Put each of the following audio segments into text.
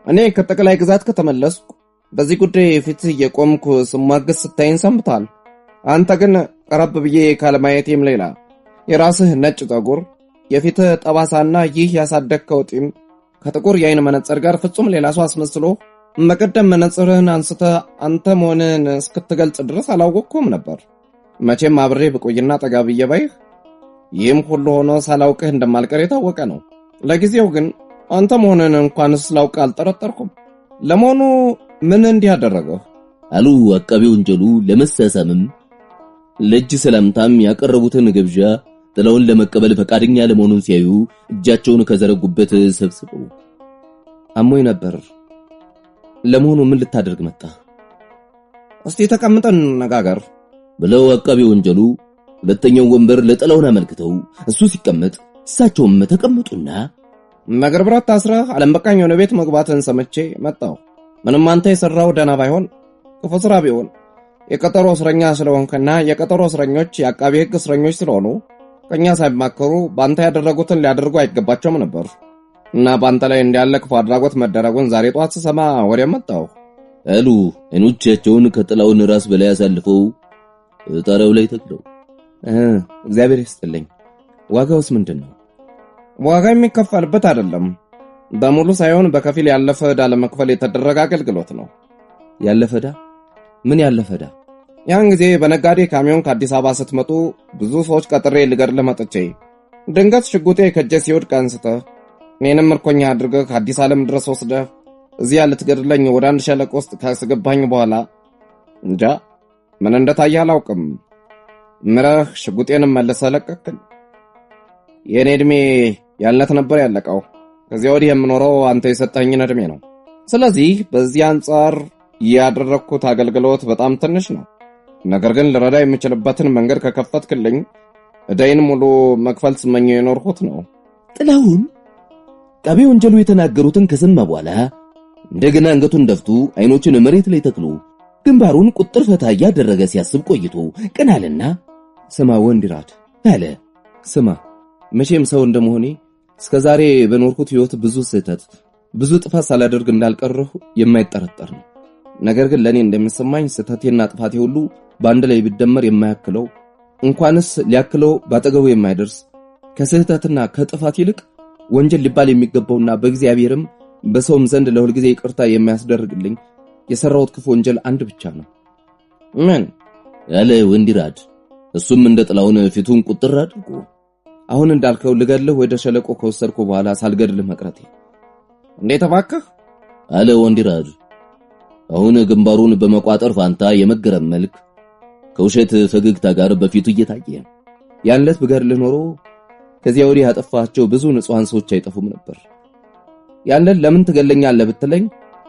እኔ ከጠቅላይ ግዛት ከተመለስኩ በዚህ ጉዳይ ፊት የቆምኩ ስማግስ ስታይን ሰምታል። አንተ ግን ቀረብ ብዬ ካለማየቴም ሌላ የራስህ ነጭ ጠጉር፣ የፊትህ ጠባሳና ይህ ያሳደግከው ጢም ከጥቁር የአይን መነጽር ጋር ፍጹም ሌላ ሰው አስመስሎ መቀደም መነጽርህን አንስተህ አንተ መሆንህን እስክትገልጽ ድረስ አላወቅኩም ነበር። መቼም አብሬ ብቆይና ጠጋ ብዬ ባይህ ይህም ሁሉ ሆኖ ሳላውቅህ እንደማልቀር የታወቀ ነው። ለጊዜው ግን አንተ መሆንህን እንኳን ስላውቅ አልጠረጠርኩም። ለመሆኑ ምን እንዲህ አደረገው? አሉ አቃቤ ወንጀሉ ለመሳሳምም ለእጅ ሰላምታም ያቀረቡትን ግብዣ ጥላውን ለመቀበል ፈቃደኛ ለመሆኑን ሲያዩ እጃቸውን ከዘረጉበት ሰብስበው አሞኝ ነበር። ለመሆኑ ምን ልታደርግ መጣ? እስቲ ተቀምጠን ነጋገር ብለው አቃቤ ወንጀሉ ሁለተኛው ወንበር ለጥላውን አመልክተው እሱ ሲቀመጥ እሳቸውም ተቀመጡና ነገር ብራት ታስረህ ዓለም በቃኝ የሆነ ቤት መግባትን ሰምቼ መጣሁ። ምንም አንተ የሰራው ደና ባይሆን ክፉ ስራ ቢሆን የቀጠሮ እስረኛ ስለሆንከና የቀጠሮ እስረኞች የአቃቤ ሕግ እስረኞች ስለሆኑ ከኛ ሳይማከሩ ባንተ ያደረጉትን ሊያደርጉ አይገባቸውም ነበር እና ባንተ ላይ እንዲያለ ክፉ አድራጎት መደረጉን ዛሬ ጧት ስሰማ ወሬ መጣሁ አሉ። አይኖቻቸውን ከጥላውን ራስ በላይ አሳልፈው ጣሪያው ላይ ተክለው እግዚአብሔር ይስጥልኝ። ዋጋውስ ምንድነው? ዋጋ የሚከፈልበት አይደለም። በሙሉ ሳይሆን በከፊል ያለፈ ዕዳ ለመክፈል የተደረገ አገልግሎት ነው። ያለፈ ዕዳ? ምን ያለፈ ዕዳ? ያን ጊዜ በነጋዴ ካሚዮን ከአዲስ አበባ ስትመጡ ብዙ ሰዎች ቀጥሬ ልገድልህ መጥቼ ድንገት ሽጉጤ ከእጄ ሲወድቅ አንስተህ እኔንም ምርኮኛ አድርገህ ከአዲስ ዓለም ድረስ ወስደህ እዚያ ልትገድለኝ ወደ አንድ ሸለቆ ውስጥ ካስገባኝ በኋላ እንጃ ምን እንደታየ አላውቅም። ምረህ ሽጉጤንም መልሰህ ለቀቅኝ። የኔ ዕድሜ ያልነት ነበር ያለቀው። ከዚያ ወዲህ የምኖረው አንተ የሰጠኸኝን ዕድሜ ነው። ስለዚህ በዚህ አንጻር ያደረኩት አገልግሎት በጣም ትንሽ ነው። ነገር ግን ልረዳ የምችልበትን መንገድ ከከፈትክልኝ ዕዳዬን ሙሉ መክፈል ስመኘው የኖርኩት ነው። ጥላሁን አቃቤ ወንጀሉ የተናገሩትን ከሰማ በኋላ እንደገና አንገቱን ደፍቶ አይኖቹን መሬት ላይ ተክሎ ግንባሩን ቁጥር ፈታ ያደረገ ሲያስብ ቆይቶ ቀናልና ስማ ወንድራድ አለ። ስማ መቼም ሰው እንደመሆኔ እስከዛሬ በኖርኩት ሕይወት ብዙ ስህተት ብዙ ጥፋት ሳላደርግ እንዳልቀረሁ የማይጠረጠር ነው። ነገር ግን ለኔ እንደሚሰማኝ ስህተቴና ጥፋቴ ሁሉ በአንድ ላይ ቢደመር የማያክለው እንኳንስ ሊያክለው ባጠገቡ የማይደርስ ከስህተትና ከጥፋት ይልቅ ወንጀል ሊባል የሚገባውና በእግዚአብሔርም በሰውም ዘንድ ለሁል ጊዜ ይቅርታ የሚያስደርግልኝ የሰራሁት ክፉ ወንጀል አንድ ብቻ ነው። ምን? ያለ ወንድራድ እሱም እንደ ጥላውን ፊቱን ቁጥር አድርጎ አሁን እንዳልከው ልገድልህ ወደ ሸለቆ ከወሰድኩ በኋላ ሳልገድልህ መቅረቴ። እንዴት ተባከህ? አለ ወንድራድ አሁን ግንባሩን በመቋጠር ፋንታ የመገረም መልክ ከውሸት ፈገግታ ጋር በፊቱ እየታየ ያንለት ብገድልህ ኖሮ ከዚያ ወዲህ ያጠፋቸው ብዙ ንጹሃን ሰዎች አይጠፉም ነበር። ያንለት ለምን ትገለኛለህ ብትለኝ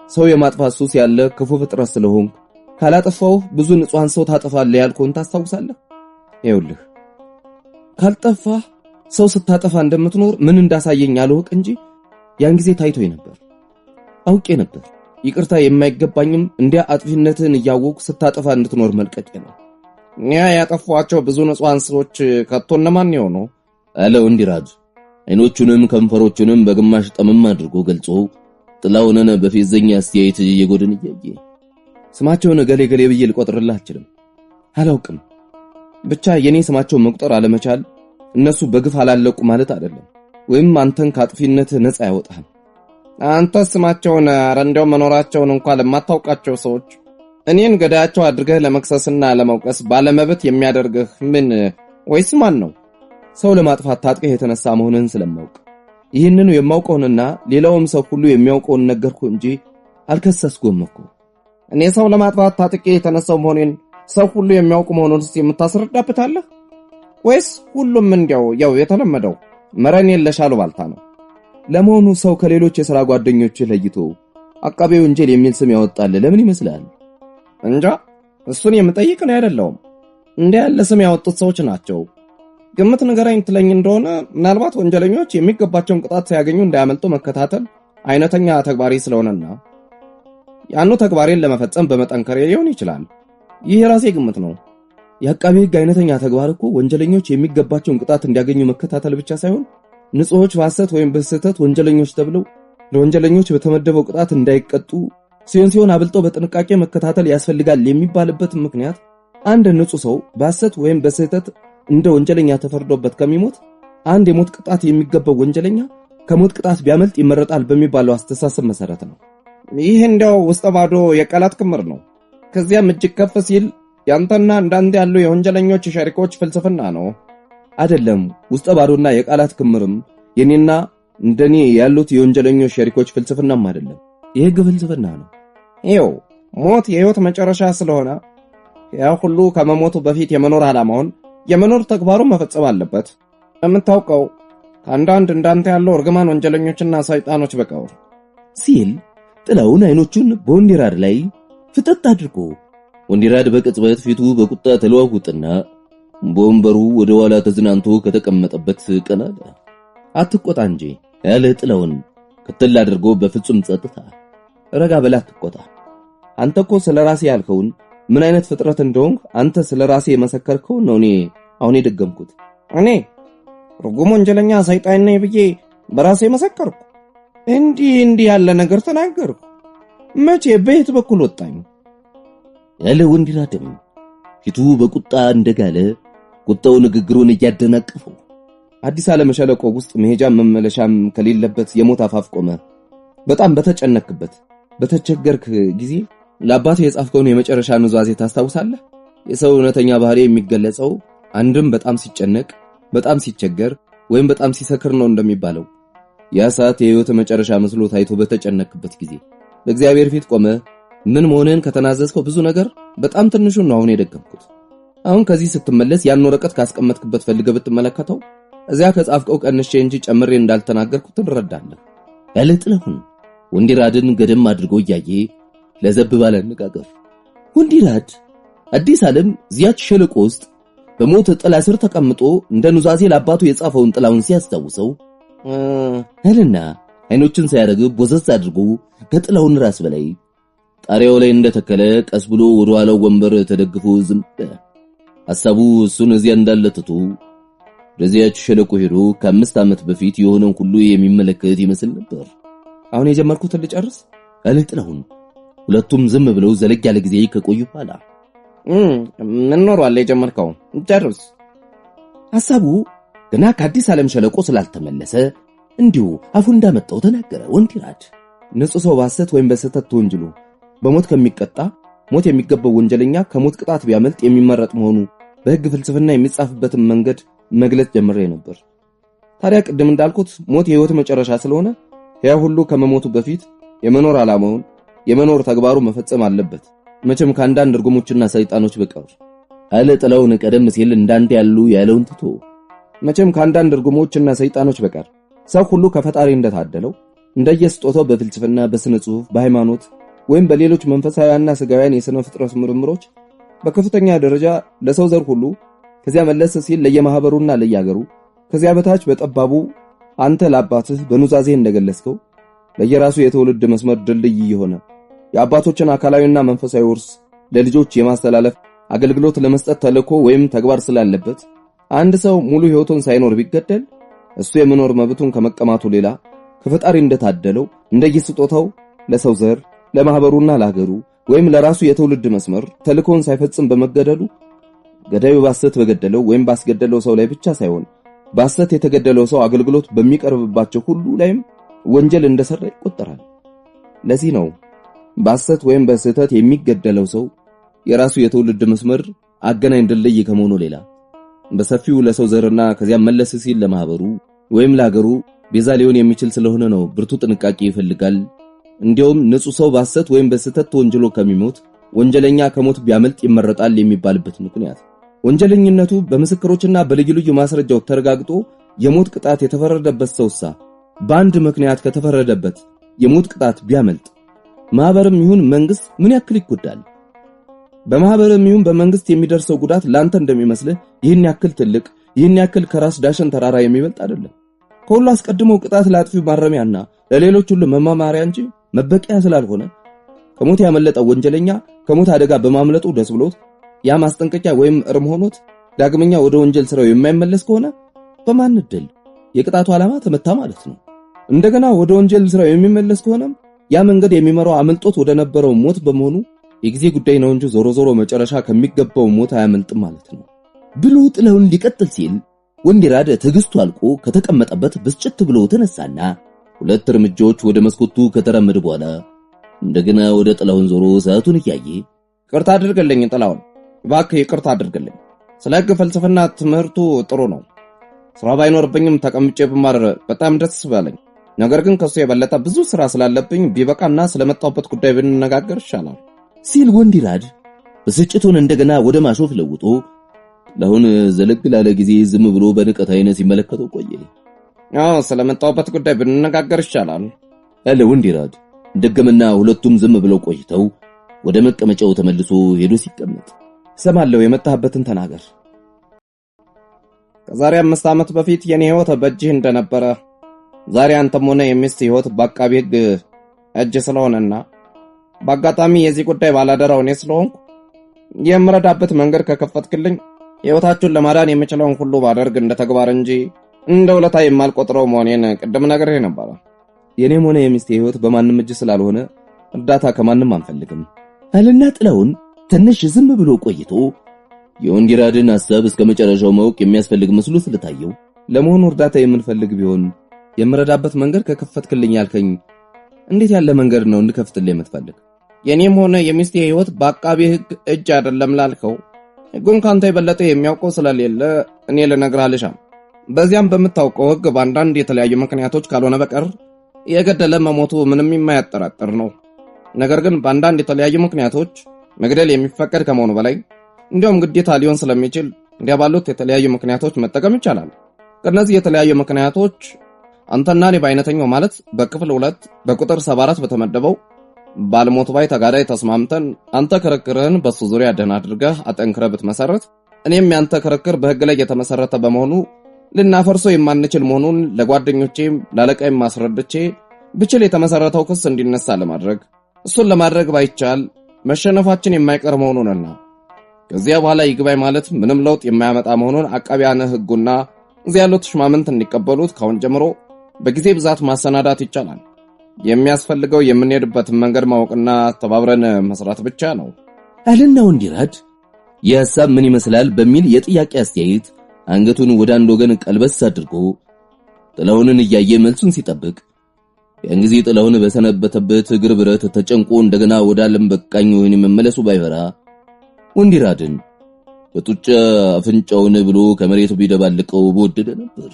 ሰው የማጥፋት ሱስ ያለ ክፉ ፍጥረት ስለሆንኩ ካላጠፋው ብዙ ንጹሃን ሰው ታጠፋለህ ያልኩህን ታስታውሳለህ? ይኸውልህ ካልጠፋህ ሰው ስታጠፋ እንደምትኖር ምን እንዳሳየኝ አልወቅ እንጂ ያን ጊዜ ታይቶኝ ነበር፣ አውቄ ነበር። ይቅርታ የማይገባኝም እንዲያ አጥፊነትን እያወቁ ስታጠፋ እንድትኖር መልቀቅ ነው። ኒያ ያጠፋቸው ብዙ ንጹሃን ሰዎች ከቶ እነማን ይሆኑ? አለ ወንድራድ አይኖቹንም ከንፈሮቹንም በግማሽ ጠመም አድርጎ ገልጾ ጥላውንን በፌዘኛ አስተያየት እየጎድን እያየ ስማቸውን ገሌ ገሌ ብዬ ልቆጥርልህ አልችልም፣ አላውቅም። ብቻ የኔ ስማቸውን መቁጠር አለመቻል እነሱ በግፍ አላለቁ ማለት አይደለም፣ ወይም አንተን ከአጥፊነት ነፃ ያወጣል። አንተ ስማቸውን አረንደው መኖራቸውን እንኳን ለማታውቃቸው ሰዎች እኔን ገዳያቸው አድርገህ ለመክሰስና ለመውቀስ ባለመብት የሚያደርግህ ምን ወይስ ማን ነው? ሰው ለማጥፋት ታጥቀህ የተነሳ መሆንህን ስለማውቅ ይህንኑ የማውቀውንና ሌላውም ሰው ሁሉ የሚያውቀውን ነገርኩህ እንጂ አልከሰስኩም እኮ። እኔ ሰው ለማጥፋት ታጥቄ የተነሳው መሆኔን ሰው ሁሉ የሚያውቅ መሆኑን የምታስረዳብታለህ ወይስ ሁሉም እንዲያው ያው የተለመደው መረን የለሻሉ ባልታ ነው? ለመሆኑ ሰው ከሌሎች የሥራ ጓደኞች ለይቶ አቃቤ ወንጀል የሚል ስም ያወጣል ለምን ይመስላል? እንጃ እሱን የምጠይቅ ነው አይደለም። እንደ ያለ ስም ያወጡት ሰዎች ናቸው። ግምት ንገረኝ ትለኝ እንደሆነ ምናልባት ወንጀለኞች የሚገባቸውን ቅጣት ሲያገኙ እንዳያመልጡ መከታተል አይነተኛ ተግባሪ ስለሆነና ያኑ ተግባሬን ለመፈጸም በመጠንከር ሊሆን ይችላል። ይህ የራሴ ግምት ነው። የአቃቤ ሕግ አይነተኛ ተግባር እኮ ወንጀለኞች የሚገባቸውን ቅጣት እንዲያገኙ መከታተል ብቻ ሳይሆን ንጹሖች በሐሰት ወይም በስህተት ወንጀለኞች ተብለው ለወንጀለኞች በተመደበው ቅጣት እንዳይቀጡ ሲሆን አብልጦ በጥንቃቄ መከታተል ያስፈልጋል የሚባልበት ምክንያት አንድ ንጹህ ሰው በሐሰት ወይም በስህተት እንደ ወንጀለኛ ተፈርዶበት ከሚሞት አንድ የሞት ቅጣት የሚገባው ወንጀለኛ ከሞት ቅጣት ቢያመልጥ ይመረጣል በሚባለው አስተሳሰብ መሰረት ነው። ይህ እንደው ውስጠ ባዶ የቃላት ክምር ነው። ከዚያም እጅግ ከፍ ሲል ያንተና እንዳንተ ያሉ የወንጀለኞች ሸሪኮች ፍልስፍና ነው። አይደለም፣ ውስጠ ባዶና የቃላት ክምርም የኔና እንደኔ ያሉት የወንጀለኞች ሸሪኮች ፍልስፍናም አይደለም፣ የሕግ ፍልስፍና ነው። ይኸው ሞት የሕይወት መጨረሻ ስለሆነ ያ ሁሉ ከመሞቱ በፊት የመኖር ዓላማውን የመኖር ተግባሩን መፈጸም አለበት። የምታውቀው ከአንዳንድ እንዳንተ ያለው እርግማን ወንጀለኞችና ሰይጣኖች በቀው ሲል ጥላውን አይኖቹን በወንዲራድ ላይ ፍጥጥ አድርጎ ወንዲራድ በቅጽበት ፊቱ በቁጣ ተለዋውጥና በወንበሩ ወደ ኋላ ተዝናንቶ ከተቀመጠበት ቀና አለ። አትቆጣ እንጂ ያለ ጥላውን ክትል አድርጎ በፍጹም ጸጥታ ረጋ በላ አትቆጣ። አንተ እኮ ስለራሴ ያልከውን ምን አይነት ፍጥረት እንደሆንክ አንተ ስለራሴ የመሰከርከው ነው አሁን የደገምኩት። እኔ ርጉም ወንጀለኛ ሰይጣን ነኝ ብዬ በራሴ መሰከርኩ? እንዲህ ያለ ነገር ተናገርኩ? መቼ? በየት በኩል ወጣኝ? ያለ ወንዲራድም ፊቱ በቁጣ እንደጋለ ቁጣው ንግግሩን እያደናቀፈው አዲስ ዓለም ሸለቆ ውስጥ መሄጃም መመለሻም ከሌለበት የሞት አፋፍ ቆመ። በጣም በተጨነክበት በተቸገርክ ጊዜ ለአባቴ የጻፍከውን የመጨረሻ ኑዛዜ ታስታውሳለህ? የሰው እውነተኛ ባህሪ የሚገለጸው አንድም በጣም ሲጨነቅ፣ በጣም ሲቸገር ወይም በጣም ሲሰክር ነው እንደሚባለው ያ ሰዓት የሕይወት መጨረሻ መስሎ ታይቶ በተጨነክበት ጊዜ በእግዚአብሔር ፊት ቆመ ምን መሆንን ከተናዘዝከው ብዙ ነገር በጣም ትንሹን ነው አሁን የደገምኩት። አሁን ከዚህ ስትመለስ ያን ወረቀት ካስቀመጥክበት ፈልገህ ብትመለከተው እዚያ ከጻፍከው ቀንሼ እንጂ ጨምሬ እንዳልተናገርኩት ትረዳለህ። ያለ ጥላሁን ወንዲራድን ገደም አድርጎ እያየ ለዘብ ባለ አነጋገር ወንዲራድ አዲስ ዓለም ዚያች ሸለቆ ውስጥ በሞት ጥላ ስር ተቀምጦ እንደ ኑዛዜ ለአባቱ የጻፈውን ጥላውን ሲያስታውሰው አለና አይኖቹን ሳያረግብ ቦዘዝ አድርጎ ከጥላውን ራስ በላይ ጣሪያው ላይ እንደተከለ ቀስ ብሎ ወደ ኋላው ወንበር ተደግፎ ዝም አለ። ሐሳቡ እሱን እዚያ እንዳለ ትቶ ለዚያች ሸለቆ ሄዶ ከ5 ዓመት በፊት የሆነውን ሁሉ የሚመለከት ይመስል ነበር። አሁን የጀመርኩትን ልጨርስ አለ ጥላሁን። ሁለቱም ዝም ብለው ዘለግ ያለ ጊዜ ከቆዩ በኋላ ምን ኖሯል የጀመርከው? ጨርስ። ሐሳቡ ገና ከአዲስ ዓለም ሸለቆ ስላልተመለሰ እንዲሁ አፉ እንዳመጣው ተናገረ። ወንዲራድ ንጹህ ሰው በሐሰት ወይም በስህተት ተወንጅሎ በሞት ከሚቀጣ ሞት የሚገባው ወንጀለኛ ከሞት ቅጣት ቢያመልጥ የሚመረጥ መሆኑ በሕግ ፍልስፍና የሚጻፍበትን መንገድ መግለጽ ጀምሬ ነበር። ታዲያ ቅድም እንዳልኩት ሞት የሕይወት መጨረሻ ስለሆነ ያ ሁሉ ከመሞቱ በፊት የመኖር ዓላማውን የመኖር ተግባሩ መፈጸም አለበት፣ መቼም ከአንዳንድ እርጉሞችና ሰይጣኖች በቀር አለ ጥላውን። ቀደም ሲል እንዳንተ ያሉ ያለውን ትቶ መቼም ከአንዳንድ እርጉሞችና ሰይጣኖች በቀር ሰው ሁሉ ከፈጣሪ እንደታደለው እንደየስጦታው በፍልስፍና፣ በስነ ጽሑፍ፣ በሃይማኖት ወይም በሌሎች መንፈሳዊያና ስጋውያን የሥነ ፍጥረት ምርምሮች በከፍተኛ ደረጃ ለሰው ዘር ሁሉ ከዚያ መለስ ሲል ለየማህበሩና ለያገሩ ከዚያ በታች በጠባቡ አንተ ለአባትህ በኑዛዜ እንደገለጽከው ለየራሱ የትውልድ መስመር ድልድይ የሆነ የአባቶችን አካላዊና መንፈሳዊ ውርስ ለልጆች የማስተላለፍ አገልግሎት ለመስጠት ተልእኮ ወይም ተግባር ስላለበት አንድ ሰው ሙሉ ሕይወቱን ሳይኖር ቢገደል እሱ የመኖር መብቱን ከመቀማቱ ሌላ ከፈጣሪ እንደታደለው እንደየስጦታው ለሰው ዘር ለማህበሩና ለሀገሩ ወይም ለራሱ የትውልድ መስመር ተልእኮን ሳይፈጽም በመገደሉ ገዳዩ በሐሰት በገደለው ወይም ባስገደለው ሰው ላይ ብቻ ሳይሆን በሐሰት የተገደለው ሰው አገልግሎት በሚቀርብባቸው ሁሉ ላይም ወንጀል እንደሰራ ይቆጠራል። ለዚህ ነው በሐሰት ወይም በስህተት የሚገደለው ሰው የራሱ የትውልድ መስመር አገናኝ ድልድይ ከመሆኑ ሌላ በሰፊው ለሰው ዘርና ከዚያም መለስ ሲል ለማህበሩ ወይም ለሀገሩ ቤዛ ሊሆን የሚችል ስለሆነ ነው ብርቱ ጥንቃቄ ይፈልጋል። እንዲያውም ንጹህ ሰው በሐሰት ወይም በስህተት ተወንጅሎ ከሚሞት ወንጀለኛ ከሞት ቢያመልጥ ይመረጣል የሚባልበት ምክንያት ወንጀለኝነቱ በምስክሮችና በልዩ ልዩ ማስረጃዎች ተረጋግጦ የሞት ቅጣት የተፈረደበት ሰውሳ በአንድ ምክንያት ከተፈረደበት የሞት ቅጣት ቢያመልጥ ማህበርም ይሁን መንግስት ምን ያክል ይጎዳል? በማህበርም ይሁን በመንግስት የሚደርሰው ጉዳት ላንተ እንደሚመስልህ ይህን ያክል ትልቅ፣ ይህን ያክል ከራስ ዳሸን ተራራ የሚበልጥ አይደለም። ከሁሉ አስቀድሞ ቅጣት ለአጥፊው ማረሚያና ለሌሎች ሁሉ መማማሪያ እንጂ መበቂያ ስላልሆነ ከሞት ያመለጠው ወንጀለኛ ከሞት አደጋ በማምለጡ ደስ ብሎት ያ ማስጠንቀቂያ ወይም እርም ሆኖት ዳግመኛ ወደ ወንጀል ስራው የማይመለስ ከሆነ በማን እድል የቅጣቱ ዓላማ ተመታ ማለት ነው። እንደገና ወደ ወንጀል ስራው የሚመለስ ከሆነ ያ መንገድ የሚመራው አመልጦት ወደ ነበረው ሞት በመሆኑ የጊዜ ጉዳይ ነው እንጂ ዞሮ ዞሮ መጨረሻ ከሚገባው ሞት አያመልጥም ማለት ነው ብሎ ጥላሁን ሊቀጥል ሲል ወንዲራድ ትዕግስቱ አልቆ ከተቀመጠበት ብስጭት ብሎ ተነሳና 2 እርምጃዎች ወደ መስኮቱ ከተራመደ በኋላ እንደገና ወደ ጥላሁን ዞሮ ሰዓቱን እያየ ይቅርታ አድርግልኝ ጥላሁን፣ እባክህ ይቅርታ አድርግልኝ። ስለ ሕግ ፍልስፍና ትምህርቱ ጥሩ ነው። ስራ ባይኖርብኝም ተቀምጬ ብማር በጣም ደስ ባለኝ። ነገር ግን ከሱ የበለጠ ብዙ ስራ ስላለብኝ ቢበቃና ስለመጣሁበት ጉዳይ ብንነጋገር ይሻላል ሲል ወንዲራድ ብስጭቱን እንደገና ወደ ማሾፍ ለውጦ ጥላሁን ዘለግ ላለ ጊዜ ዝም ብሎ በንቀት አይነት ሲመለከተው ቆየ። ስለመጣሁበት ጉዳይ ብንነጋገር ይሻላል አለ ወንዲራድ። ደገመና ሁለቱም ዝም ብለው ቆይተው ወደ መቀመጫው ተመልሶ ሄዶ ሲቀመጥ ሰማለው የመጣህበትን ተናገር። ከዛሬ 5 ዓመት በፊት የኔ ህይወት በእጅህ እንደነበረ ዛሬ አንተም ሆነ የሚስት ህይወት በአቃቤ ሕግ እጅ ስለሆነና በአጋጣሚ የዚህ ጉዳይ ባላደራው እኔ ስለሆንኩ የምረዳበት መንገድ ከከፈትክልኝ ህይወታችሁን ለማዳን የምችለውን ሁሉ ባደርግ እንደ ተግባር እንጂ እንደ ውለታ የማልቆጥረው መሆኔን ቅድም ነግሬህ ነበር። የኔም ሆነ የሚስት ህይወት በማንም እጅ ስላልሆነ እርዳታ ከማንም አንፈልግም አለና ጥላሁን ትንሽ ዝም ብሎ ቆይቶ የወንዲራድን ሐሳብ እስከ መጨረሻው ማወቅ የሚያስፈልግ መስሎ ስለታየው ለመሆኑ እርዳታ የምንፈልግ ቢሆን የምረዳበት መንገድ ከከፈትክልኝ ያልከኝ እንዴት ያለ መንገድ ነው እንድከፍትልህ የምትፈልግ? የኔም ሆነ የሚስቴ ህይወት በአቃቤ ሕግ እጅ አይደለም ላልከው ሕጉን ካንተ የበለጠ የሚያውቀው ስለሌለ እኔ ልነግርህ አልሻም። በዚያም በምታውቀው ሕግ በአንዳንድ የተለያዩ ምክንያቶች ካልሆነ በቀር የገደለ መሞቱ ምንም የማያጠራጥር ነው። ነገር ግን በአንዳንድ የተለያዩ ምክንያቶች መግደል የሚፈቀድ ከመሆኑ በላይ እንዲያውም ግዴታ ሊሆን ስለሚችል እንዲያ ባሉት የተለያዩ ምክንያቶች መጠቀም ይቻላል። ከነዚህ የተለያዩ ምክንያቶች አንተና እኔ በአይነተኛው ማለት በክፍል 2 በቁጥር 74 በተመደበው ባልሞት ባይ ተጋዳይ ተስማምተን አንተ ክርክርህን በሱ ዙሪያ ደህና አድርገህ አጠንክረህ ብትመሰረት እኔም ያንተ ክርክር በሕግ ላይ የተመሰረተ በመሆኑ ልናፈርሰው የማንችል መሆኑን ለጓደኞቼም ላለቃይም ማስረድቼ ብችል የተመሰረተው ክስ እንዲነሳ ለማድረግ እሱን ለማድረግ ባይቻል መሸነፋችን የማይቀር መሆኑንና ከዚያ በኋላ ይግባይ ማለት ምንም ለውጥ የማያመጣ መሆኑን አቃቢያነ ሕጉና እዚያ ያሉት ሽማምንት እንዲቀበሉት ካሁን ጀምሮ በጊዜ ብዛት ማሰናዳት ይቻላል። የሚያስፈልገው የምንሄድበትን መንገድ ማወቅና ተባብረን መስራት ብቻ ነው አለና ወንዲራድ የሐሳብ ምን ይመስላል በሚል የጥያቄ አስተያየት አንገቱን ወደ አንድ ወገን ቀልበስ አድርጎ ጥላሁንን እያየ መልሱን ሲጠብቅ ያን ጊዜ ጥላሁን በሰነበተበት እግር ብረት ተጨንቆ እንደገና ወደ ዓለም በቃኝ ወይን መመለሱ ባይፈራ ወንዲራድን በጡጫ አፍንጫውን ብሎ ከመሬቱ ቢደባልቀው በወደደ ነበር።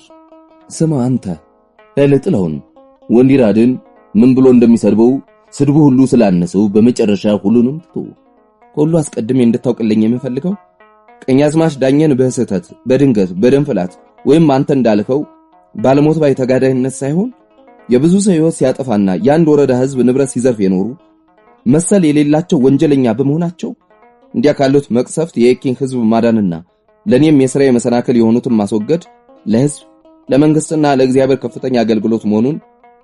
ስማ አንተ አለ ጥላሁን ወንዲራድን ምን ብሎ እንደሚሰድበው ስድቡ ሁሉ ስላነሰው በመጨረሻ ሁሉንም ትቶ ሁሉ አስቀድሜ እንድታውቅልኝ የምፈልገው ቀኛዝማች ዳኘን በስህተት በድንገት በደንፍላት ወይም አንተ እንዳልከው ባለሞት ባይ ተጋዳይነት ሳይሆን የብዙ ሰው ሕይወት ሲያጠፋና የአንድ ወረዳ ሕዝብ ንብረት ሲዘርፍ የኖሩ መሰል የሌላቸው ወንጀለኛ በመሆናቸው እንዲያ ካሉት መቅሰፍት የየኪን ሕዝብ ማዳንና ለኔም የሥራዬ መሰናክል የሆኑትን ማስወገድ ለሕዝብ ለመንግስትና ለእግዚአብሔር ከፍተኛ አገልግሎት መሆኑን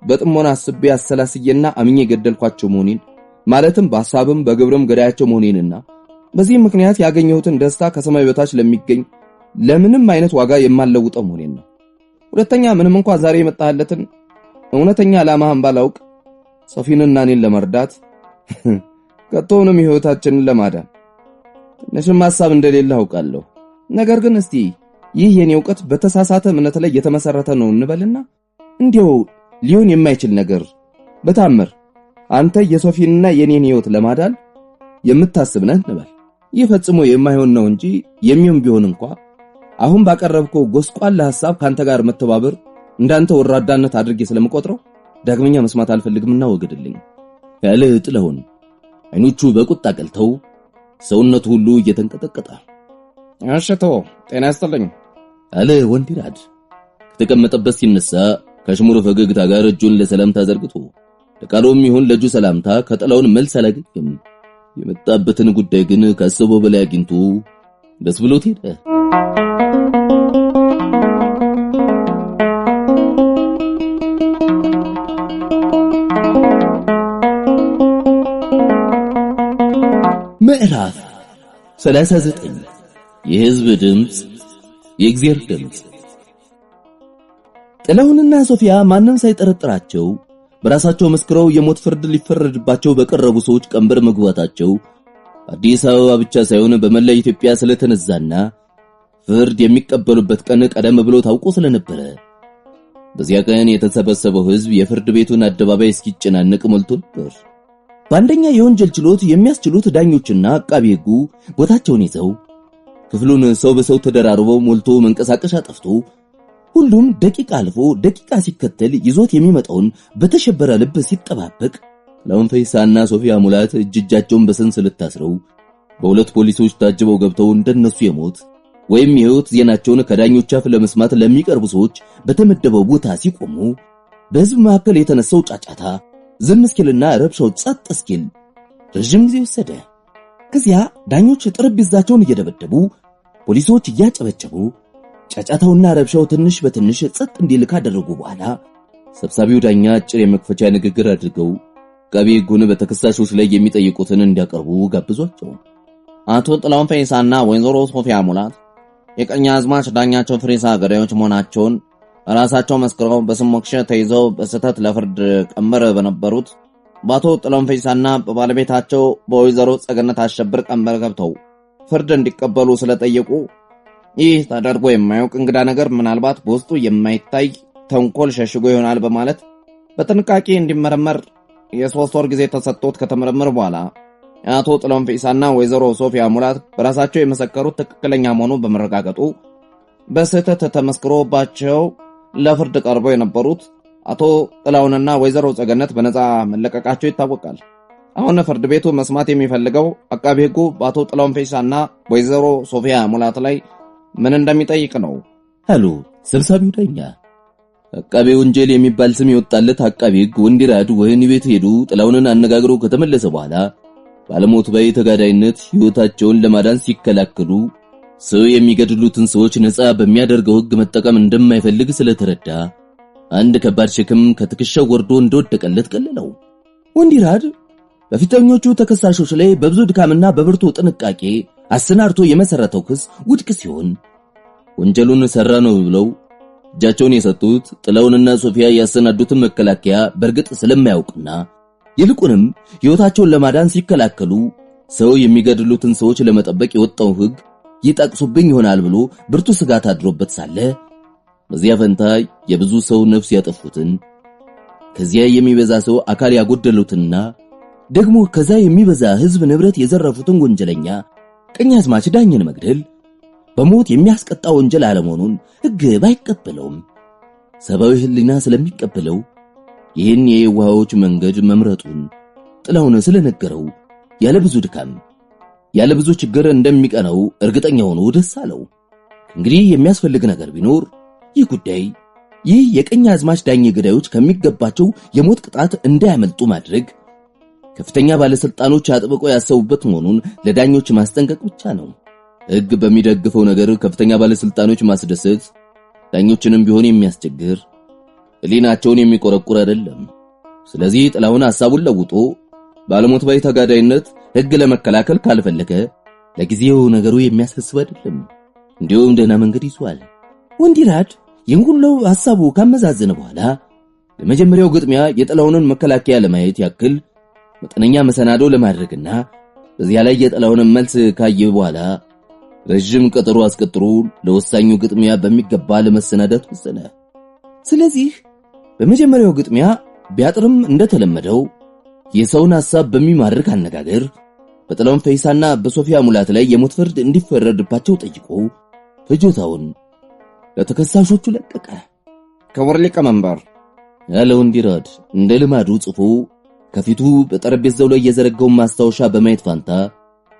በጥሞና አስቤ አሰላስየና አምኜ ገደልኳቸው መሆኔን ማለትም በሐሳብም በግብርም ገዳያቸው መሆኔንና በዚህ ምክንያት ያገኘሁትን ደስታ ከሰማይ በታች ለሚገኝ ለምንም አይነት ዋጋ የማልለውጠው መሆኔን ነው። ሁለተኛ ምንም እንኳን ዛሬ የመጣህለትን እውነተኛ ዓላማህን ባላውቅ ሶፊንና እኔን ለመርዳት ከቶውንም ሕይወታችንን ለማዳን ትንሽም ሐሳብ እንደሌለ አውቃለሁ። ነገር ግን እስቲ ይህ የኔ ዕውቀት በተሳሳተ እምነት ላይ የተመሰረተ ነው እንበልና እንዲያው ሊሆን የማይችል ነገር በታምር አንተ የሶፊንና የኔን ሕይወት ለማዳን የምታስብ ነህ እንበል። ይህ ፈጽሞ የማይሆን ነው እንጂ የሚሆን ቢሆን እንኳን አሁን ባቀረብከው ጎስቋላ ሐሳብ ካንተ ጋር መተባበር እንዳንተ ወራዳነት አድርጌ ስለምቆጥረው ዳግመኛ መስማት አልፈልግምና ወገድልኝ ያለ ጥላሁን አይኖቹ በቁጣ ቀልተው ሰውነቱ ሁሉ እየተንቀጠቀጠ አሽቶ ጤና ይስጥልኝ አለ ወንዲራድ ከተቀመጠበት ሲነሳ ከሽሙር ፈገግታ ጋር እጁን ለሰላምታ ዘርግቶ ለቃሎም ይሁን ለጁ ሰላምታ ከጥላሁን መልስ አላገኘም። የመጣበትን ጉዳይ ግን ካሰበው በላይ አግኝቶ ደስ ብሎት ሄደ። ምዕራፍ 39 የሕዝብ ድምጽ የእግዚአብሔር ድምጽ። ጥላሁንና ሶፊያ ማንም ሳይጠረጥራቸው በራሳቸው መስክረው የሞት ፍርድ ሊፈረድባቸው በቀረቡ ሰዎች ቀንበር መግባታቸው አዲስ አበባ ብቻ ሳይሆን በመላ ኢትዮጵያ ስለተነዛና ፍርድ የሚቀበሉበት ቀን ቀደም ብሎ ታውቆ ስለነበረ በዚያ ቀን የተሰበሰበው ሕዝብ የፍርድ ቤቱን አደባባይ እስኪጨናነቅ ሞልቶ ነበር። በአንደኛ የወንጀል ችሎት የሚያስችሉት ዳኞችና አቃቢ ሕጉ ቦታቸውን ይዘው ክፍሉን ሰው በሰው ተደራርበው ሞልቶ መንቀሳቀሻ ጠፍቶ ሁሉም ደቂቃ አልፎ ደቂቃ ሲከተል ይዞት የሚመጣውን በተሸበረ ልብ ሲጠባበቅ ጥላሁን ፈይሳና ሶፊያ ሙላት እጃቸውን በሰንሰለት ታስረው በሁለት ፖሊሶች ታጅበው ገብተው እንደነሱ የሞት ወይም የህይወት ዜናቸውን ከዳኞች አፍ ለመስማት ለሚቀርቡ ሰዎች በተመደበው ቦታ ሲቆሙ በሕዝብ መካከል የተነሳው ጫጫታ ዝም እስኪልና ረብሻው ጸጥ እስኪል ረጅም ጊዜ ወሰደ። ከዚያ ዳኞች ጠረጴዛቸውን እየደበደቡ ፖሊሶች እያጨበጨቡ ጫጫታውና ረብሻው ትንሽ በትንሽ ጸጥ እንዲል ካደረጉ በኋላ ሰብሳቢው ዳኛ አጭር የመክፈቻ ንግግር አድርገው አቃቤ ሕጉን በተከሳሾች ላይ የሚጠይቁትን እንዲያቀርቡ ጋብዟቸው። አቶ ጥላሁን ፈይሳና ወይዘሮ ሶፊያ ሙላት የቀኛዝማች ዳኛቸው ፍሬሳ ገዳዮች መሆናቸውን ራሳቸው መስክረው በስም ሞክሼ ተይዘው በስህተት ለፍርድ ቀንበር በነበሩት በአቶ ጥላሁን ፈይሳና በባለቤታቸው በወይዘሮ ጸገነት አሸብር ቀንበር ገብተው ፍርድ እንዲቀበሉ ስለጠየቁ ይህ ተደርጎ የማያውቅ እንግዳ ነገር ምናልባት በውስጡ የማይታይ ተንኮል ሸሽጎ ይሆናል በማለት በጥንቃቄ እንዲመረመር የ3 ወር ጊዜ ተሰጥቶት ከተመረመረ በኋላ አቶ ጥላሁን ፈይሳና ወይዘሮ ሶፊያ ሙላት በራሳቸው የመሰከሩት ትክክለኛ መሆኑን በመረጋገጡ በስህተት ተመስክሮባቸው ለፍርድ ቀርበው የነበሩት አቶ ጥላሁንና ወይዘሮ ጸገነት በነፃ መለቀቃቸው ይታወቃል። አሁን ፍርድ ቤቱ መስማት የሚፈልገው አቃቤ ሕጉ በአቶ ጥላሁን ፈይሳና ወይዘሮ ሶፊያ ሙላት ላይ ምን እንደሚጠይቅ ነው አሉ ሰብሳቢው ዳኛ። አቃቤ ወንጀል የሚባል ስም የወጣለት አቃቤ ሕግ ወንዲራድ ወህኒ ቤት ሄዱ ጥላሁንን አነጋግሮ ከተመለሰ በኋላ ባለሞት ባይ ተጋዳይነት ሕይወታቸውን ለማዳን ሲከላከሉ ሰው የሚገድሉትን ሰዎች ነፃ በሚያደርገው ሕግ መጠቀም እንደማይፈልግ ስለተረዳ አንድ ከባድ ሸክም ከትከሻው ወርዶ እንደወደቀለት ቀለለው። ወንዲራድ በፊተኞቹ ተከሳሾች ላይ በብዙ ድካምና በብርቱ ጥንቃቄ አሰናርቶ የመሰረተው ክስ ውድቅ ሲሆን ወንጀሉን ሰራ ነው ብለው እጃቸውን የሰጡት ጥላሁንና ሶፊያ ያሰናዱትን መከላከያ በርግጥ ስለማያውቅና ይልቁንም ሕይወታቸውን ለማዳን ሲከላከሉ ሰው የሚገድሉትን ሰዎች ለመጠበቅ የወጣው ሕግ ይጠቅሱብኝ ይሆናል ብሎ ብርቱ ስጋት አድሮበት ሳለ በዚያ ፈንታ የብዙ ሰው ነፍስ ያጠፉትን ከዚያ የሚበዛ ሰው አካል ያጎደሉትና ደግሞ ከዛ የሚበዛ ሕዝብ ንብረት የዘረፉትን ወንጀለኛ ቀኛዝማች ዳኝን መግደል በሞት የሚያስቀጣ ወንጀል አለመሆኑን ሕግ ባይቀበለውም ሰብአዊ ሕሊና ስለሚቀበለው ይህን የዋሃዎች መንገድ መምረጡን ጥላሁን ስለነገረው ያለ ብዙ ድካም ያለ ብዙ ችግር እንደሚቀነው እርግጠኛ ሆኖ ደስ አለው። እንግዲህ የሚያስፈልግ ነገር ቢኖር ይህ ጉዳይ ይህ የቀኛዝማች ዳኝ ገዳዮች ከሚገባቸው የሞት ቅጣት እንዳያመልጡ ማድረግ ከፍተኛ ባለስልጣኖች አጥብቀው ያሰቡበት መሆኑን ለዳኞች ማስጠንቀቅ ብቻ ነው። ሕግ በሚደግፈው ነገር ከፍተኛ ባለስልጣኖች ማስደሰት ዳኞችንም ቢሆን የሚያስቸግር ሕሊናቸውን የሚቆረቁር አይደለም። ስለዚህ ጥላሁን ሐሳቡን ለውጦ ባለሞት ባይ ተጋዳይነት ሕግ ለመከላከል ካልፈለገ ለጊዜው ነገሩ የሚያሳስብ አይደለም። እንዲሁም ደህና መንገድ ይዟል። ወንዲራድ የንጉሎ ሐሳቡ ካመዛዘነ በኋላ ለመጀመሪያው ግጥሚያ የጥላሁንን መከላከያ ለማየት ያክል መጠነኛ መሰናዶ ለማድረግና በዚያ ላይ የጥላሁንን መልስ ካየ በኋላ ረጅም ቀጠሮ አስቀጥሮ ለወሳኙ ግጥሚያ በሚገባ ለመሰናዳት ወሰነ። ስለዚህ በመጀመሪያው ግጥሚያ ቢያጥርም እንደተለመደው የሰውን ሐሳብ በሚማርክ አነጋገር በጥላሁን ፈይሳና በሶፊያ ሙላት ላይ የሞት ፍርድ እንዲፈረድባቸው ጠይቆ ፍጆታውን ለተከሳሾቹ ለቀቀ። ክቡር ሊቀመንበር ያለው ወንዲራድ እንደ ልማዱ ጽፎ ከፊቱ በጠረጴዛው ላይ የዘረጋውን ማስታወሻ በማየት ፋንታ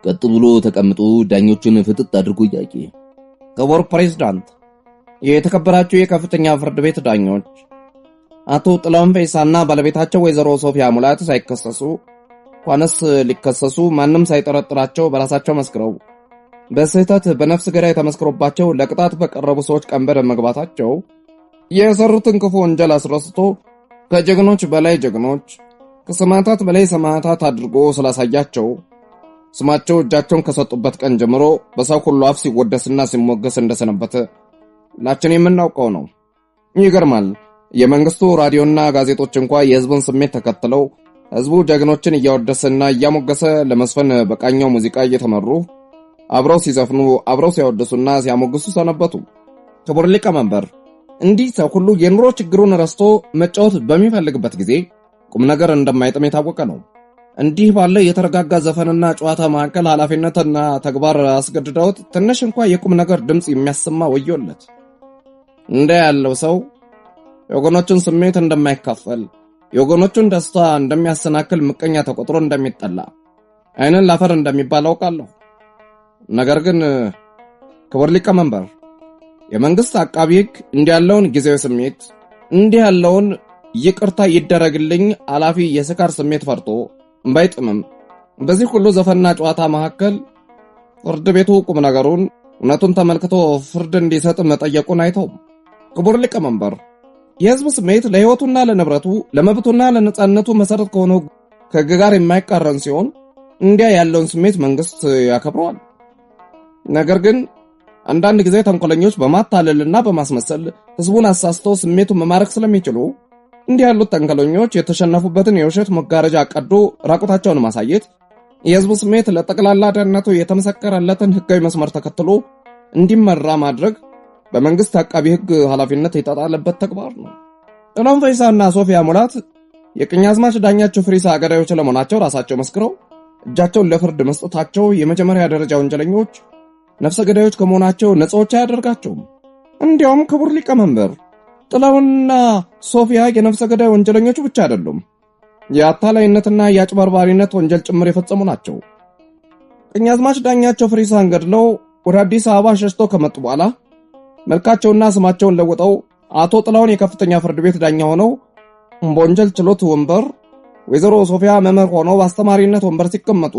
ቀጥ ብሎ ተቀምጦ ዳኞቹን ፍጥጥ አድርጎ ያየ። ክቡር ፕሬዝዳንት፣ የተከበራችሁ የከፍተኛ ፍርድ ቤት ዳኞች፣ አቶ ጥላሁን ፈይሳና ባለቤታቸው ወይዘሮ ሶፊያ ሙላት ሳይከሰሱ እንኳንስ ሊከሰሱ ማንም ሳይጠረጥራቸው በራሳቸው መስክረው በስህተት በነፍስ ገዳይ ተመስክሮባቸው ለቅጣት በቀረቡ ሰዎች ቀንበር መግባታቸው የሰሩትን ክፉ ወንጀል አስረስቶ ከጀግኖች በላይ ጀግኖች ከሰማዕታት በላይ ሰማዕታት አድርጎ ስላሳያቸው ስማቸው እጃቸውን ከሰጡበት ቀን ጀምሮ በሰው ሁሉ አፍ ሲወደስና ሲሞገስ እንደሰነበተ ሁላችን የምናውቀው ነው። ይገርማል። የመንግስቱ ራዲዮና ጋዜጦች እንኳን የህዝብን ስሜት ተከትለው ህዝቡ ጀግኖችን እያወደሰና እያሞገሰ ለመስፈን በቃኛው ሙዚቃ እየተመሩ አብረው ሲዘፍኑ፣ አብረው ሲያወድሱና ሲያሞግሱ ሰነበቱ። ክቡር ሊቀመንበር፣ እንዲህ ሰው ሁሉ የኑሮ ችግሩን ረስቶ መጫወት በሚፈልግበት ጊዜ ቁም ነገር እንደማይጥም የታወቀ ነው። እንዲህ ባለ የተረጋጋ ዘፈንና ጨዋታ መካከል ኃላፊነትና ተግባር አስገድደውት ትንሽ እንኳን የቁም ነገር ድምጽ የሚያሰማ ወዮለት። እንደ ያለው ሰው የወገኖቹን ስሜት እንደማይካፈል፣ የወገኖቹን ደስታ እንደሚያሰናክል፣ ምቀኛ ተቆጥሮ እንደሚጠላ፣ አይንን ላፈር እንደሚባል አውቃለሁ። ነገር ግን ክቡር ሊቀመንበር፣ የመንግስት አቃቢ ሕግ እንዲህ ያለውን ጊዜያዊ ስሜት፣ እንዲህ ያለውን ይቅርታ ይደረግልኝ አላፊ የስካር ስሜት ፈርቶ ባይጥምም በዚህ ሁሉ ዘፈንና ጨዋታ መካከል ፍርድ ቤቱ ቁም ነገሩን እውነቱን ተመልክቶ ፍርድ እንዲሰጥ መጠየቁን አይተውም። ክቡር ሊቀመንበር፣ የህዝብ ስሜት ለህይወቱና ለንብረቱ ለመብቱና ለነጻነቱ መሰረት ከሆነው ከህግ ጋር የማይቃረን ሲሆን እንዲያ ያለውን ስሜት መንግስት ያከብረዋል። ነገር ግን አንዳንድ ጊዜ ተንኮለኞች በማታለልና በማስመሰል ህዝቡን አሳስተው ስሜቱን መማረክ ስለሚችሉ እንዲህ ያሉት ተንኮለኞች የተሸነፉበትን የውሸት መጋረጃ ቀዶ ራቁታቸውን ማሳየት የህዝቡ ስሜት ለጠቅላላ ደህንነቱ የተመሰከረለትን ህጋዊ መስመር ተከትሎ እንዲመራ ማድረግ በመንግስት አቃቢ ህግ ኃላፊነት የተጣለበት ተግባር ነው። ጥላሁን ፈይሳና ሶፊያ ሙላት የቀኛዝማች ዳኛቸው ፍሪሳ ገዳዮች ለመሆናቸው ራሳቸው መስክረው እጃቸውን ለፍርድ መስጠታቸው የመጀመሪያ ደረጃ ወንጀለኞች፣ ነፍሰ ገዳዮች ከመሆናቸው ነፃዎች አያደርጋቸውም። እንዲያውም ክቡር ሊቀመንበር፣ ጥላሁንና ሶፊያ የነፍሰ ገዳይ ወንጀለኞቹ ብቻ አይደሉም፣ የአታላይነትና የአጭበርባሪነት ወንጀል ጭምር የፈጸሙ ናቸው። ቀኛዝማች ዳኛቸው ፍሪሳን ገድለው ወደ አዲስ አበባ ሸሽተው ከመጡ በኋላ መልካቸውና ስማቸውን ለውጠው አቶ ጥላሁን የከፍተኛ ፍርድ ቤት ዳኛ ሆነው በወንጀል ችሎት ወንበር፣ ወይዘሮ ሶፊያ መምህር ሆነው በአስተማሪነት ወንበር ሲቀመጡ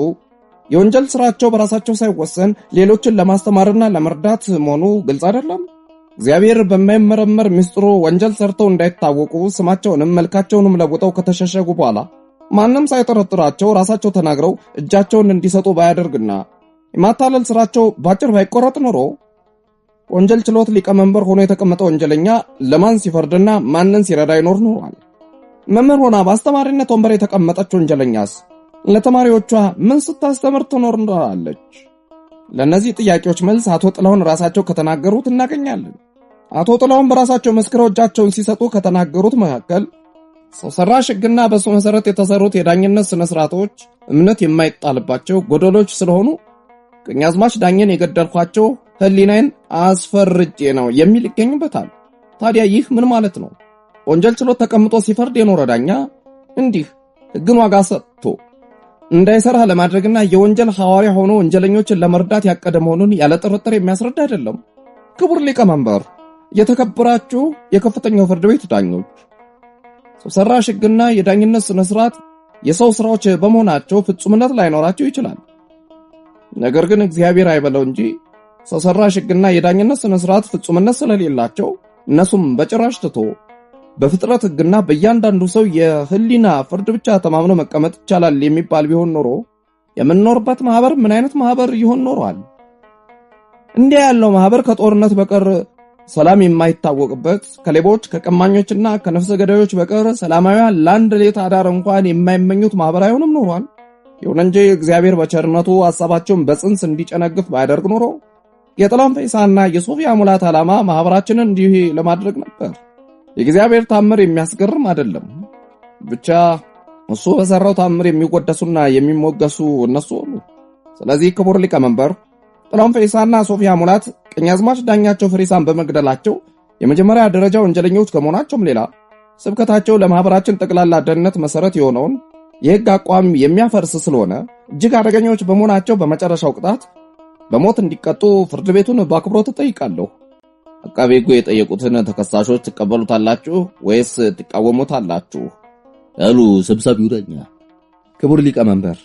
የወንጀል ስራቸው በራሳቸው ሳይወሰን ሌሎችን ለማስተማርና ለመርዳት መሆኑ ግልጽ አይደለም? እግዚአብሔር በማይመረመር ምስጢሩ ወንጀል ሰርተው እንዳይታወቁ ስማቸውንም መልካቸውንም ለውጠው ከተሸሸጉ በኋላ ማንም ሳይጠረጥራቸው ራሳቸው ተናግረው እጃቸውን እንዲሰጡ ባያደርግና የማታለል ስራቸው ባጭር ባይቆረጥ ኖሮ ወንጀል ችሎት ሊቀመንበር ሆኖ የተቀመጠ ወንጀለኛ ለማን ሲፈርድና ማንን ሲረዳ ይኖር ኖሯል? መምህር ሆና በአስተማሪነት ወንበር የተቀመጠች ወንጀለኛስ ለተማሪዎቿ ምን ስታስተምር ትኖር ኖራለች? ለነዚህ ጥያቄዎች መልስ አቶ ጥላሁን ራሳቸው ከተናገሩት እናገኛለን። አቶ ጥላሁን በራሳቸው መስክረው እጃቸውን ሲሰጡ ከተናገሩት መካከል ሰው ሰራሽ ሕግና በሱ መሰረት የተሰሩት የዳኝነት ስነ ስርዓቶች እምነት የማይጣልባቸው ጎደሎች ስለሆኑ ቀኛዝማች ዳኘን የገደልኳቸው ህሊናዬን አስፈርጄ ነው የሚል ይገኝበታል። ታዲያ ይህ ምን ማለት ነው? ወንጀል ችሎት ተቀምጦ ሲፈርድ የኖረ ዳኛ እንዲህ ሕግን ዋጋ ሰጥቶ እንዳይሰራ ለማድረግና የወንጀል ሐዋርያ ሆኖ ወንጀለኞችን ለመርዳት ያቀደ መሆኑን ያለ ጥርጥር የሚያስረዳ አይደለም። ክቡር ሊቀመንበር፣ የተከበራችሁ የከፍተኛው ፍርድ ቤት ዳኞች፣ ሰው ሰራሽ ሕግና የዳኝነት ስነ ስርዓት የሰው ስራዎች በመሆናቸው ፍጹምነት ላይኖራቸው ይችላል። ነገር ግን እግዚአብሔር አይበለው እንጂ ሰው ሰራሽ ሕግና የዳኝነት ስነ ስርዓት ፍጹምነት ስለሌላቸው እነሱም በጭራሽ ትቶ በፍጥረት ሕግና በእያንዳንዱ ሰው የህሊና ፍርድ ብቻ ተማምኖ መቀመጥ ይቻላል የሚባል ቢሆን ኖሮ የምንኖርበት ማህበር ምን አይነት ማህበር ይሆን ኖሯል? እንዲያ ያለው ማህበር ከጦርነት በቀር ሰላም የማይታወቅበት፣ ከሌቦች ከቀማኞችና ከነፍሰ ገዳዮች በቀር ሰላማዊያን ለአንድ ሌት አዳር እንኳን የማይመኙት ማህበር አይሆንም ኖሯል። ይሁን እንጂ እግዚአብሔር በቸርነቱ ሐሳባቸውን በጽንስ እንዲጨነግፍ ባያደርግ ኖሮ የጥላሁን ፈይሳና የሶፊያ ሙላት ዓላማ ማህበራችንን እንዲህ ለማድረግ ነበር። የእግዚአብሔር ታምር የሚያስገርም አይደለም። ብቻ እሱ በሰራው ታምር የሚወደሱና የሚሞገሱ እነሱ ሁሉ። ስለዚህ ክቡር ሊቀመንበር፣ ጥላሁን ፈይሳና ሶፊያ ሙላት ቀኛዝማች ዳኛቸው ፍሪሳን በመግደላቸው የመጀመሪያ ደረጃ ወንጀለኞች ከመሆናቸውም ሌላ ስብከታቸው ለማህበራችን ጠቅላላ ደህንነት መሰረት የሆነውን የሕግ አቋም የሚያፈርስ ስለሆነ እጅግ አደገኞች በመሆናቸው በመጨረሻው ቅጣት በሞት እንዲቀጡ ፍርድ ቤቱን በአክብሮት እጠይቃለሁ። አቃቤ ሕጉ የጠየቁትን ተከሳሾች ትቀበሉታላችሁ ወይስ ትቃወሙታላችሁ? ያሉ ሰብሳቢው ዳኛ። ክቡር ሊቀመንበር፣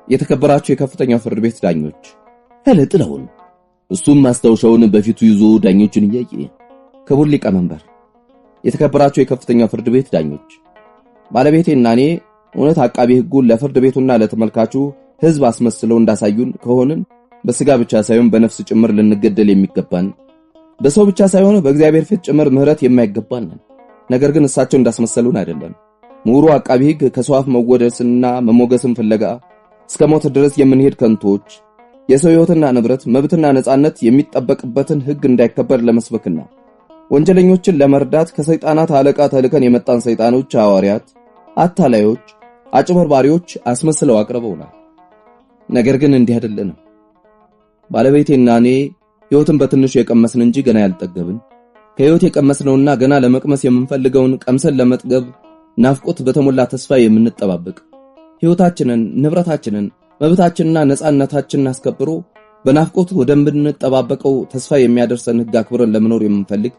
የተከበራችሁ የከፍተኛው ፍርድ ቤት ዳኞች አለ ጥላሁን። እሱም ማስታወሻውን በፊቱ ይዞ ዳኞቹን እያየ። ክቡር ሊቀመንበር፣ የተከበራችሁ የከፍተኛው ፍርድ ቤት ዳኞች፣ ባለቤቴና እኔ እውነት አቃቤ ሕጉን ለፍርድ ቤቱና ለተመልካቹ ሕዝብ አስመስለው እንዳሳዩን ከሆንን በስጋ ብቻ ሳይሆን በነፍስ ጭምር ልንገደል የሚገባን በሰው ብቻ ሳይሆን በእግዚአብሔር ፊት ጭምር ምህረት የማይገባን ነን። ነገር ግን እሳቸው እንዳስመሰሉን አይደለም። ምሁሩ አቃቢ ሕግ ከሰው አፍ መወደስና መሞገስን ፍለጋ እስከ ሞት ድረስ የምንሄድ ከንቶች የሰው ሕይወትና ንብረት መብትና ነጻነት የሚጠበቅበትን ሕግ እንዳይከበር ለመስበክና ወንጀለኞችን ለመርዳት ከሰይጣናት አለቃ ተልከን የመጣን ሰይጣኖች፣ ሐዋርያት፣ አታላዮች፣ አጭበርባሪዎች አስመስለው አቅርበውናል። ነገር ግን እንዲህ አይደለንም። ባለቤቴና እኔ ሕይወትን በትንሹ የቀመስን እንጂ ገና ያልጠገብን፣ ከሕይወት የቀመስነውና ገና ለመቅመስ የምንፈልገውን ቀምሰን ለመጥገብ ናፍቆት በተሞላ ተስፋ የምንጠባበቅ ሕይወታችንን፣ ንብረታችንን፣ መብታችንና ነጻነታችንን አስከብሮ በናፍቆት ወደምንጠባበቀው ተስፋ የሚያደርሰን ሕግ አክብረን ለመኖር የምንፈልግ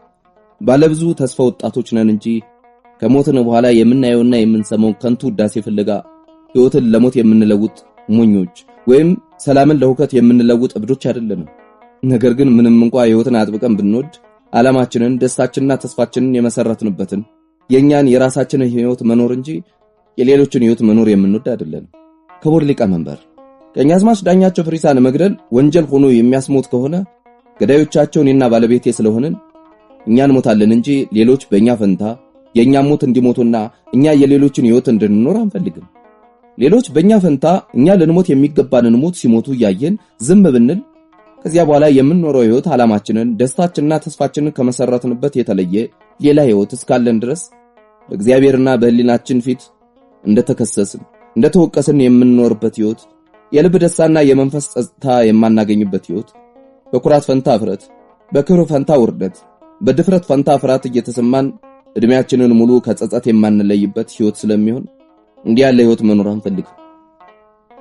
ባለብዙ ተስፋ ወጣቶች ነን እንጂ ከሞትን በኋላ የምናየውና የምንሰማው ከንቱ ውዳሴ ፍለጋ ሕይወትን ለሞት የምንለውጥ ሞኞች ወይም ሰላምን ለሁከት የምንለውጥ እብዶች አይደለንም። ነገር ግን ምንም እንኳን ሕይወትን አጥብቀን ብንወድ ዓላማችንን፣ ደስታችንና ተስፋችንን የመሰረትንበትን የኛን የራሳችንን ሕይወት መኖር እንጂ የሌሎችን ሕይወት መኖር የምንወድ አይደለንም። ክቡር ሊቀመንበር፣ ቀኛዝማች ዳኛቸው ፍሪሳን መግደል ወንጀል ሆኖ የሚያስሞት ከሆነ ገዳዮቻቸው እኔና ባለቤቴ ስለሆንን እኛ እንሞታለን እንጂ ሌሎች በእኛ ፈንታ የእኛ ሞት እንዲሞቱና እኛ የሌሎችን ሕይወት እንድንኖር አንፈልግም። ሌሎች በእኛ ፈንታ እኛ ልንሞት የሚገባንን ሞት ሲሞቱ እያየን ዝም ብንል ከዚያ በኋላ የምንኖረው ሕይወት ዓላማችንን፣ ደስታችንና ተስፋችንን ከመሰረትንበት የተለየ ሌላ ሕይወት እስካለን ድረስ በእግዚአብሔርና በሕሊናችን ፊት እንደተከሰስን እንደተወቀስን የምንኖርበት ሕይወት፣ የልብ ደስታና የመንፈስ ጸጥታ የማናገኝበት ሕይወት፣ በኩራት ፈንታ እፍረት፣ በክብር ፈንታ ውርደት፣ በድፍረት ፈንታ ፍርሃት እየተሰማን እድሜያችንን ሙሉ ከጸጸት የማንለይበት ሕይወት ስለሚሆን እንዲህ ያለ ሕይወት መኖር አንፈልግም።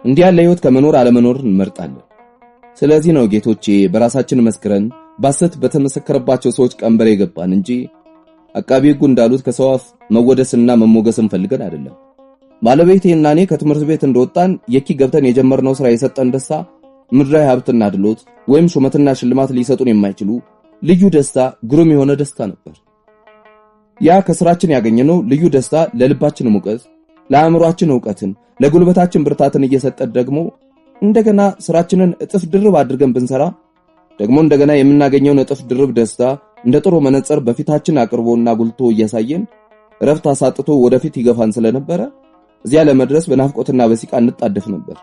እንዲህ ያለ ሕይወት ከመኖር አለመኖር እንመርጣለን። ስለዚህ ነው ጌቶቼ በራሳችን መስክረን ባሰት በተመሰከረባቸው ሰዎች ቀንበር የገባን እንጂ አቃቢ ሕጉ እንዳሉት ከሰው አፍ መወደስና መሞገስን ፈልገን አይደለም። ባለቤቴና እኔ ከትምህርት ቤት እንደወጣን የኪ ገብተን የጀመርነው ሥራ የሰጠን ደስታ ምድራዊ ሀብትና ድሎት ወይም ሹመትና ሽልማት ሊሰጡን የማይችሉ ልዩ ደስታ፣ ግሩም የሆነ ደስታ ነበር። ያ ከሥራችን ያገኘነው ልዩ ደስታ ለልባችን ሙቀት፣ ለአእምሮአችን ዕውቀትን፣ ለጉልበታችን ብርታትን እየሰጠን ደግሞ እንደገና ሥራችንን እጥፍ ድርብ አድርገን ብንሰራ ደግሞ እንደገና የምናገኘውን እጥፍ ድርብ ደስታ እንደ ጥሩ መነጽር በፊታችን አቅርቦና ጉልቶ እያሳየን ረፍት አሳጥቶ ወደፊት ይገፋን ስለነበረ እዚያ ለመድረስ በናፍቆትና በሲቃ እንጣደፍ ነበር።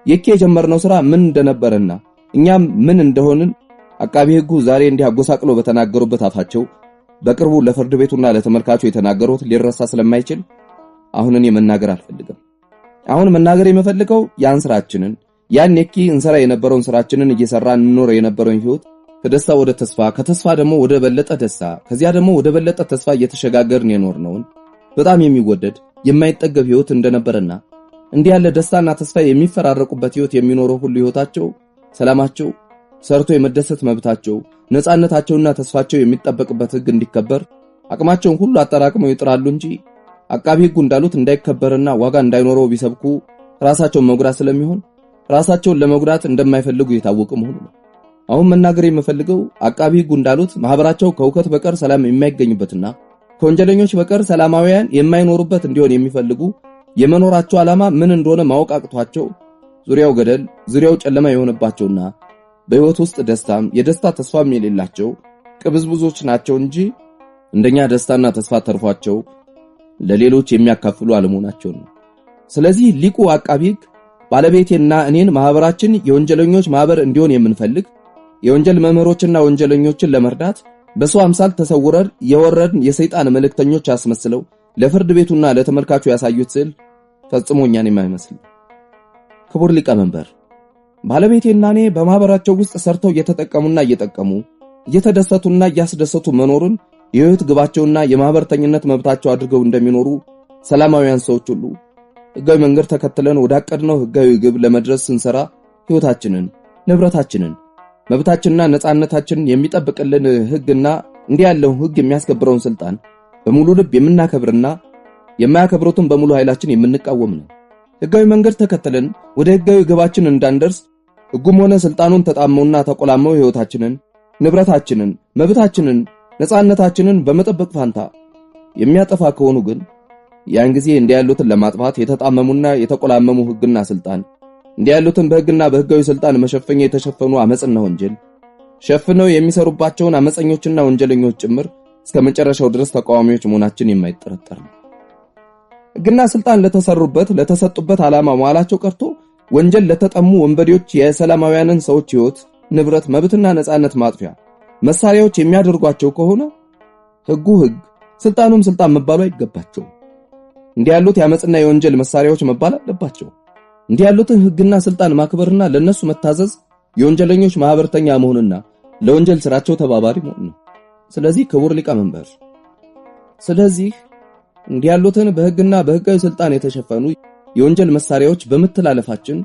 የኪ የጀመርነው ሥራ ምን እንደነበረና እኛም ምን እንደሆንን አቃቢ ሕጉ ዛሬ እንዲህ አጎሳቅሎ በተናገሩበት አፋቸው በቅርቡ ለፍርድ ቤቱና ለተመልካቹ የተናገሩት ሊረሳ ስለማይችል አሁን እኔ መናገር አልፈልግም። አሁን መናገር የምፈልገው ያን ሥራችንን፣ ያን የኪ እንሰራ የነበረውን ሥራችንን እየሰራን እንኖር የነበረውን ሕይወት ከደስታ ወደ ተስፋ፣ ከተስፋ ደግሞ ወደ በለጠ ደስታ፣ ከዚያ ደግሞ ወደ በለጠ ተስፋ እየተሸጋገርን የኖርነውን በጣም የሚወደድ የማይጠገብ ሕይወት እንደነበረና እንዲህ ያለ ደስታና ተስፋ የሚፈራረቁበት ሕይወት የሚኖረው ሁሉ ሕይወታቸው፣ ሰላማቸው፣ ሰርቶ የመደሰት መብታቸው፣ ነጻነታቸውና ተስፋቸው የሚጠበቅበት ሕግ እንዲከበር አቅማቸውን ሁሉ አጠራቅመው ይጥራሉ እንጂ አቃቢ ሕጉ እንዳሉት እንዳይከበርና ዋጋ እንዳይኖረው ቢሰብኩ ራሳቸውን መጉዳት ስለሚሆን ራሳቸውን ለመጉዳት እንደማይፈልጉ የታወቀ መሆኑ ነው። አሁን መናገር የምፈልገው አቃቢ ሕጉ እንዳሉት ማህበራቸው ከውከት በቀር ሰላም የማይገኝበትና ከወንጀለኞች በቀር ሰላማውያን የማይኖሩበት እንዲሆን የሚፈልጉ የመኖራቸው ዓላማ ምን እንደሆነ ማወቅ አቅቷቸው ዙሪያው ገደል ዙሪያው ጨለማ የሆነባቸውና በሕይወት ውስጥ ደስታም የደስታ ተስፋም የሌላቸው ቅብዝብዞች ናቸው እንጂ እንደኛ ደስታና ተስፋ ተርፏቸው ለሌሎች የሚያካፍሉ አለመሆናቸው ነው። ስለዚህ ሊቁ አቃቢ ሕግ ባለቤቴና እኔን ማህበራችን የወንጀለኞች ማህበር እንዲሆን የምንፈልግ የወንጀል መምህሮችና ወንጀለኞችን ለመርዳት በሰው አምሳል ተሰውረን የወረድን የሰይጣን መልእክተኞች አስመስለው ለፍርድ ቤቱና ለተመልካቹ ያሳዩት ስዕል ፈጽሞ እኛን የማይመስል። ክቡር ሊቀመንበር፣ ባለቤቴና እኔ በማህበራቸው ውስጥ ሰርተው እየተጠቀሙና እየጠቀሙ እየተደሰቱና እያስደሰቱ መኖሩን የሕይወት ግባቸውና የማህበርተኝነት መብታቸው አድርገው እንደሚኖሩ ሰላማውያን ሰዎች ሁሉ ሕጋዊ መንገድ ተከትለን ወዳቀድነው ሕጋዊ ግብ ለመድረስ ስንሰራ ሕይወታችንን፣ ንብረታችንን፣ መብታችንና ነጻነታችንን የሚጠብቅልን ሕግና እንዲህ ያለው ሕግ የሚያስከብረውን ስልጣን በሙሉ ልብ የምናከብርና የማያከብሩትን በሙሉ ኃይላችን የምንቃወም ነው። ሕጋዊ መንገድ ተከትለን ወደ ሕጋዊ ግባችን እንዳንደርስ ሕጉም ሆነ ስልጣኑን ተጣመውና ተቆላመው ሕይወታችንን፣ ንብረታችንን፣ መብታችንን፣ ነጻነታችንን በመጠበቅ ፋንታ የሚያጠፋ ከሆኑ ግን ያን ጊዜ እንዲህ ያሉትን ለማጥፋት የተጣመሙና የተቆላመሙ ሕግና ስልጣን እንዲህ ያሉትን በሕግና በሕጋዊ ስልጣን መሸፈኛ የተሸፈኑ አመጽና ወንጀል ሸፍነው የሚሰሩባቸውን አመፀኞችና ወንጀለኞች ጭምር እስከ መጨረሻው ድረስ ተቃዋሚዎች መሆናችን የማይጠረጠር ነው። ሕግና ስልጣን ለተሰጡበት ዓላማ መዋላቸው ቀርቶ ወንጀል ለተጠሙ ወንበዴዎች የሰላማውያንን ሰዎች ሕይወት፣ ንብረት፣ መብትና ነጻነት ማጥፊያ መሳሪያዎች የሚያደርጓቸው ከሆነ ሕጉ ሕግ፣ ስልጣኑም ስልጣን መባሉ አይገባቸውም። እንዲህ ያሉት የአመጽና የወንጀል መሳሪያዎች መባል አለባቸው። እንዲህ ያሉትን ሕግና ስልጣን ማክበርና ለነሱ መታዘዝ የወንጀለኞች ማህበርተኛ መሆንና ለወንጀል ስራቸው ተባባሪ መሆን ነው። ስለዚህ ክቡር ሊቀመንበር፣ እንዲህ ያሉትን በሕግና በሕጋዊ ስልጣን የተሸፈኑ የወንጀል መሳሪያዎች በመተላለፋችን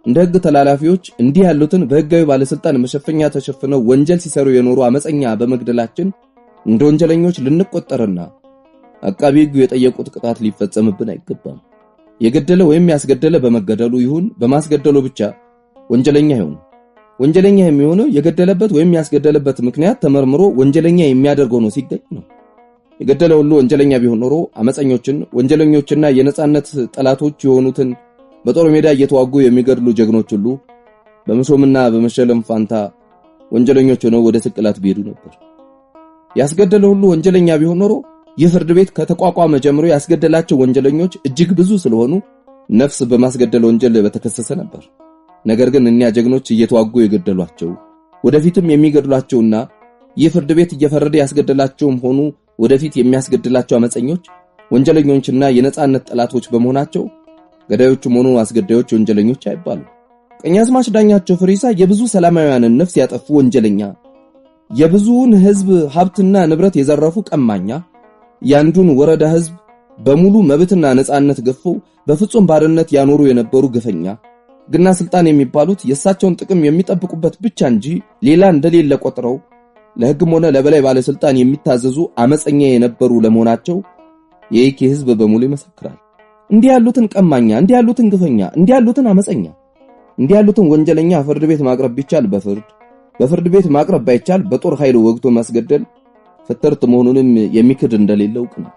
እንደ ሕግ ተላላፊዎች እንዲህ ያሉትን በሕጋዊ ባለስልጣን መሸፈኛ ተሸፍነው ወንጀል ሲሰሩ የኖሩ አመፀኛ በመግደላችን እንደ ወንጀለኞች ልንቆጠርና አቃቢ ሕጉ የጠየቁት ቅጣት ሊፈጸምብን አይገባም። የገደለ ወይም ያስገደለ በመገደሉ ይሁን በማስገደሉ ብቻ ወንጀለኛ ይሁን። ወንጀለኛ የሚሆነው የገደለበት ወይም ያስገደለበት ምክንያት ተመርምሮ ወንጀለኛ የሚያደርገው ነው ሲገኝ ነው። የገደለ ሁሉ ወንጀለኛ ቢሆን ኖሮ አመፀኞችን፣ ወንጀለኞችና የነጻነት ጠላቶች የሆኑትን በጦር ሜዳ እየተዋጉ የሚገድሉ ጀግኖች ሁሉ በመሾምና በመሸለም ፋንታ ወንጀለኞች ሆነው ወደ ስቅላት ቢሄዱ ነበር። ያስገደለ ሁሉ ወንጀለኛ ቢሆን ኖሮ ይህ ፍርድ ቤት ከተቋቋመ ጀምሮ ያስገደላቸው ወንጀለኞች እጅግ ብዙ ስለሆኑ ነፍስ በማስገደል ወንጀል በተከሰሰ ነበር። ነገር ግን እኒያ ጀግኖች እየተዋጉ የገደሏቸው ወደፊትም የሚገድሏቸውና ይህ ፍርድ ቤት እየፈረደ ያስገደላቸውም ሆኑ ወደፊት የሚያስገድላቸው አመፀኞች፣ ወንጀለኞችና የነጻነት ጠላቶች በመሆናቸው ገዳዮቹም ሆኑ አስገዳዮች ወንጀለኞች አይባሉ። ቀኛዝማች ዳኛቸው ፍሪሳ የብዙ ሰላማውያንን ነፍስ ያጠፉ ወንጀለኛ፣ የብዙውን ሕዝብ ሀብትና ንብረት የዘረፉ ቀማኛ፣ ያንዱን ወረዳ ሕዝብ በሙሉ መብትና ነጻነት ገፈው በፍጹም ባርነት ያኖሩ የነበሩ ግፈኛ፣ ሕግና ስልጣን የሚባሉት የእሳቸውን ጥቅም የሚጠብቁበት ብቻ እንጂ ሌላ እንደሌለ ቆጥረው ለሕግም ሆነ ለበላይ ባለስልጣን የሚታዘዙ አመፀኛ የነበሩ ለመሆናቸው የይኪ ሕዝብ በሙሉ ይመሰክራል። እንዲህ ያሉትን ቀማኛ፣ እንዲህ ያሉትን ግፈኛ፣ እንዲህ ያሉትን አመፀኛ፣ እንዲህ ያሉትን ወንጀለኛ ፍርድ ቤት ማቅረብ ቢቻል በፍርድ ቤት ማቅረብ ባይቻል በጦር ኃይል ወግቶ ማስገደል ፍትርት መሆኑንም የሚክድ እንደሌለው ነው።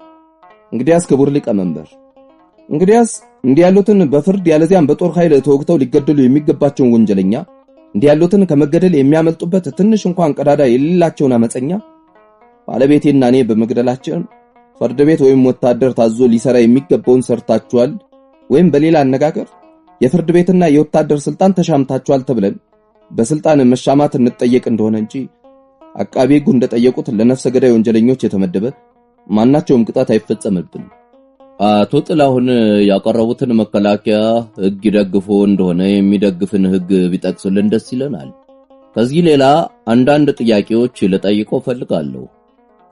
እንግዲያስ ክቡር ሊቀመንበር፣ እንዲህ ያሉትን በፍርድ ያለዚያም በጦር ኃይል ተወግተው ሊገደሉ የሚገባቸውን ወንጀለኛ፣ እንዲህ ያሉትን ከመገደል የሚያመልጡበት ትንሽ እንኳን ቀዳዳ የሌላቸውን አመፀኛ ባለቤቴና እኔ በመግደላችን ፍርድ ቤት ወይም ወታደር ታዞ ሊሰራ የሚገባውን ሰርታችኋል ወይም በሌላ አነጋገር የፍርድ ቤትና የወታደር ስልጣን ተሻምታችኋል ተብለን በስልጣን መሻማት እንጠየቅ እንደሆነ እንጂ አቃቤ ሕጉ እንደጠየቁት ለነፍሰ ገዳይ ወንጀለኞች የተመደበ ማናቸውም ቅጣት አይፈጸምብንም። አቶ ጥላሁን ያቀረቡትን መከላከያ ሕግ ይደግፎ እንደሆነ የሚደግፍን ሕግ ቢጠቅሱልን ደስ ይለናል። ከዚህ ሌላ አንዳንድ ጥያቄዎች ልጠይቀው ፈልጋለሁ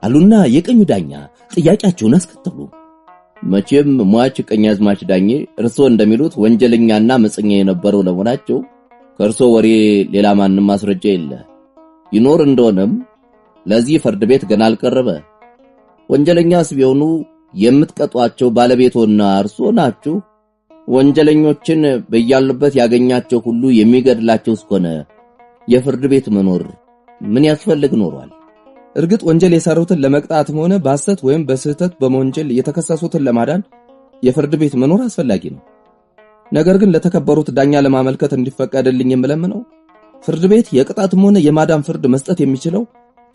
አሉና የቀኙ ዳኛ ጥያቄያቸውን አስከተሉ። መቼም ሟች ቀኛዝማች ዳኜ እርስዎ እንደሚሉት ወንጀለኛና አመፀኛ የነበረው ለመሆናቸው ከእርስዎ ወሬ ሌላ ማንም ማስረጃ የለ። ይኖር እንደሆነም ለዚህ ፍርድ ቤት ገና አልቀረበ። ወንጀለኛስ ቢሆኑ የምትቀጧቸው ባለቤቶና እርስዎ ናችሁ። ወንጀለኞችን በያሉበት ያገኛቸው ሁሉ የሚገድላቸው እስከሆነ የፍርድ ቤት መኖር ምን ያስፈልግ ኖሯል? እርግጥ ወንጀል የሰሩትን ለመቅጣትም ሆነ በሐሰት ወይም በስህተት በመወንጀል የተከሰሱትን ለማዳን የፍርድ ቤት መኖር አስፈላጊ ነው። ነገር ግን ለተከበሩት ዳኛ ለማመልከት እንዲፈቀድልኝ የምለምነው ፍርድ ቤት የቅጣትም ሆነ የማዳን ፍርድ መስጠት የሚችለው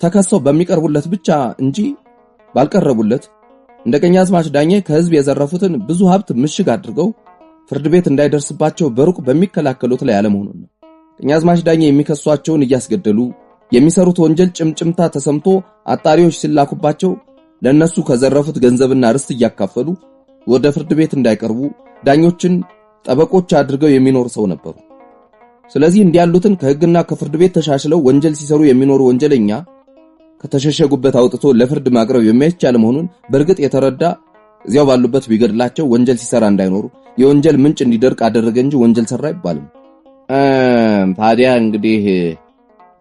ተከሰው በሚቀርቡለት ብቻ እንጂ ባልቀረቡለት እንደ ቀኛዝማች ዳኜ ከሕዝብ የዘረፉትን ብዙ ሀብት ምሽግ አድርገው ፍርድ ቤት እንዳይደርስባቸው በሩቅ በሚከላከሉት ላይ አለመሆኑን ነው። ቀኛዝማች ዳኜ የሚከሷቸውን እያስገደሉ የሚሰሩት ወንጀል ጭምጭምታ ተሰምቶ አጣሪዎች ሲላኩባቸው ለነሱ ከዘረፉት ገንዘብና ርስት እያካፈሉ ወደ ፍርድ ቤት እንዳይቀርቡ ዳኞችን ጠበቆች አድርገው የሚኖር ሰው ነበሩ። ስለዚህ እንዲያሉትን ከሕግና ከፍርድ ቤት ተሻሽለው ወንጀል ሲሰሩ የሚኖሩ ወንጀለኛ ከተሸሸጉበት አውጥቶ ለፍርድ ማቅረብ የማይቻል መሆኑን በእርግጥ የተረዳ እዚያው ባሉበት ቢገድላቸው ወንጀል ሲሰራ እንዳይኖሩ የወንጀል ምንጭ እንዲደርቅ አደረገ እንጂ ወንጀል ሰራ አይባልም። ታዲያ እንግዲህ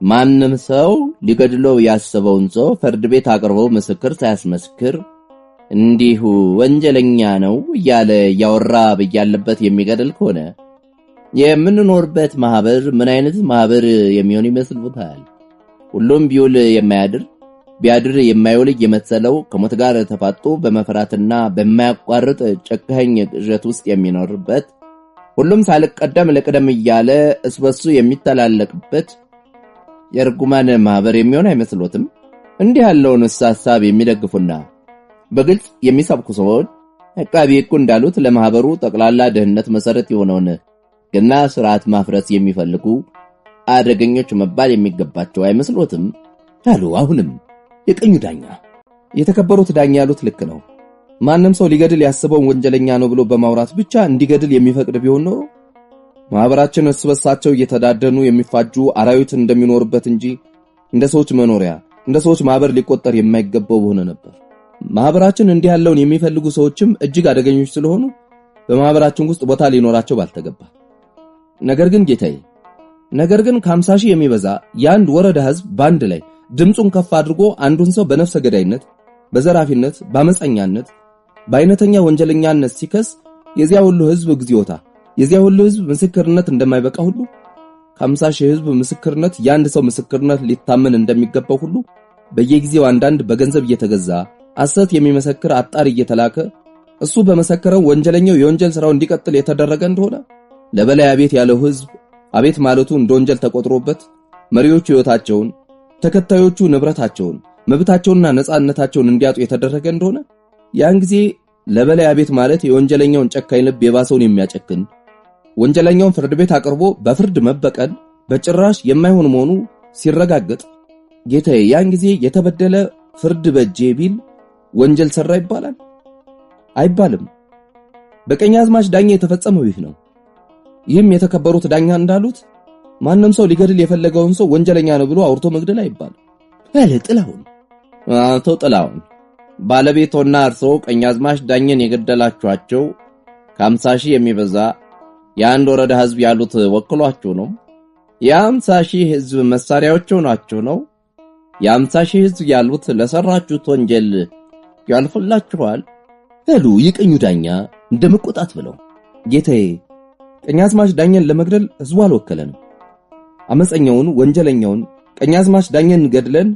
ማንም ሰው ሊገድለው ያሰበውን ሰው ፍርድ ቤት አቅርበው ምስክር ሳያስመስክር እንዲሁ ወንጀለኛ ነው እያለ ያወራ በያለበት የሚገድል ከሆነ የምንኖርበት ማህበር ምን አይነት ማህበር የሚሆን ይመስልዎታል? ሁሉም ቢውል የማያድር ቢያድር የማይውል የመሰለው ከሞት ጋር ተፋጦ በመፍራትና በማያቋርጥ ጨካኝ ቅዠት ውስጥ የሚኖርበት፣ ሁሉም ሳልቀደም ለቀደም እያለ እስበሱ የሚተላለቅበት የርጉማን ማህበር የሚሆን አይመስሎትም? እንዲህ ያለውን ሐሳብ የሚደግፉና በግልጽ የሚሰብኩ ሰዎች አቃቤ ሕጉ እንዳሉት ለማህበሩ ጠቅላላ ደህንነት መሰረት የሆነውን ግና ስርዓት ማፍረስ የሚፈልጉ አደገኞች መባል የሚገባቸው አይመስሎትም? አሉ አሁንም የቀኙ ዳኛ። የተከበሩት ዳኛ ያሉት ልክ ነው። ማንም ሰው ሊገድል ያስበውን ወንጀለኛ ነው ብሎ በማውራት ብቻ እንዲገድል የሚፈቅድ ቢሆን ኖሮ ማህበራችን እርስ በርሳቸው እየተዳደኑ የሚፋጁ አራዊት እንደሚኖርበት እንጂ እንደ ሰዎች መኖሪያ እንደ ሰዎች ማህበር ሊቆጠር የማይገባው በሆነ ነበር። ማህበራችን እንዲህ ያለውን የሚፈልጉ ሰዎችም እጅግ አደገኞች ስለሆኑ በማህበራችን ውስጥ ቦታ ሊኖራቸው ባልተገባ። ነገር ግን ጌታዬ፣ ነገር ግን ከ50 ሺህ የሚበዛ የአንድ ወረዳ ህዝብ ባንድ ላይ ድምጹን ከፍ አድርጎ አንዱን ሰው በነፍሰ ገዳይነት፣ በዘራፊነት፣ በአመፀኛነት፣ በአይነተኛ ወንጀለኛነት ሲከስ የዚያ ሁሉ ህዝብ እግዚኦታ፣ የዚያ ሁሉ ህዝብ ምስክርነት እንደማይበቃ ሁሉ ከ50 ሺህ ህዝብ ምስክርነት የአንድ ሰው ምስክርነት ሊታመን እንደሚገባው ሁሉ በየጊዜው አንዳንድ በገንዘብ እየተገዛ ሐሰት የሚመሰክር አጣሪ እየተላከ እሱ በመሰከረው ወንጀለኛው የወንጀል ስራው እንዲቀጥል የተደረገ እንደሆነ ለበላይ አቤት ያለው ህዝብ አቤት ማለቱ እንደ ወንጀል ተቆጥሮበት መሪዎቹ ህይወታቸውን፣ ተከታዮቹ ንብረታቸውን፣ መብታቸውንና ነጻነታቸውን እንዲያጡ የተደረገ እንደሆነ ያን ጊዜ ለበላይ አቤት ማለት የወንጀለኛውን ጨካኝ ልብ የባሰውን የሚያጨክን ወንጀለኛውን ፍርድ ቤት አቅርቦ በፍርድ መበቀል በጭራሽ የማይሆን መሆኑ ሲረጋገጥ ጌታዬ፣ ያን ጊዜ የተበደለ ፍርድ በጄ ቢል ወንጀል ሰራ ይባላል? አይባልም። በቀኛዝማች ዳኛ የተፈጸመው ይህ ነው። ይህም የተከበሩት ዳኛ እንዳሉት ማንም ሰው ሊገድል የፈለገውን ሰው ወንጀለኛ ነው ብሎ አውርቶ መግደል አይባልም። አለ ጥላሁን። አቶ ጥላሁን፣ ባለቤቶና እርሶ ቀኛዝማች ዳኘን የገደላችኋቸው ከ50 ሺህ የሚበዛ የአንድ ወረዳ ህዝብ ያሉት ወክሏችሁ ነው? የ50 ሺህ ህዝብ መሳሪያዎቹ ናችሁ ነው? የ50 ሺህ ህዝብ ያሉት ለሰራችሁት ወንጀል ያልፍላችኋል? አሉ የቀኙ ዳኛ እንደመቆጣት ብለው። ጌታዬ፣ ቀኛዝማች ዳኘን ለመግደል ህዝቡ አልወከለንም። አመፀኛውን ወንጀለኛውን ቀኛዝማች ዳኘን ገድለን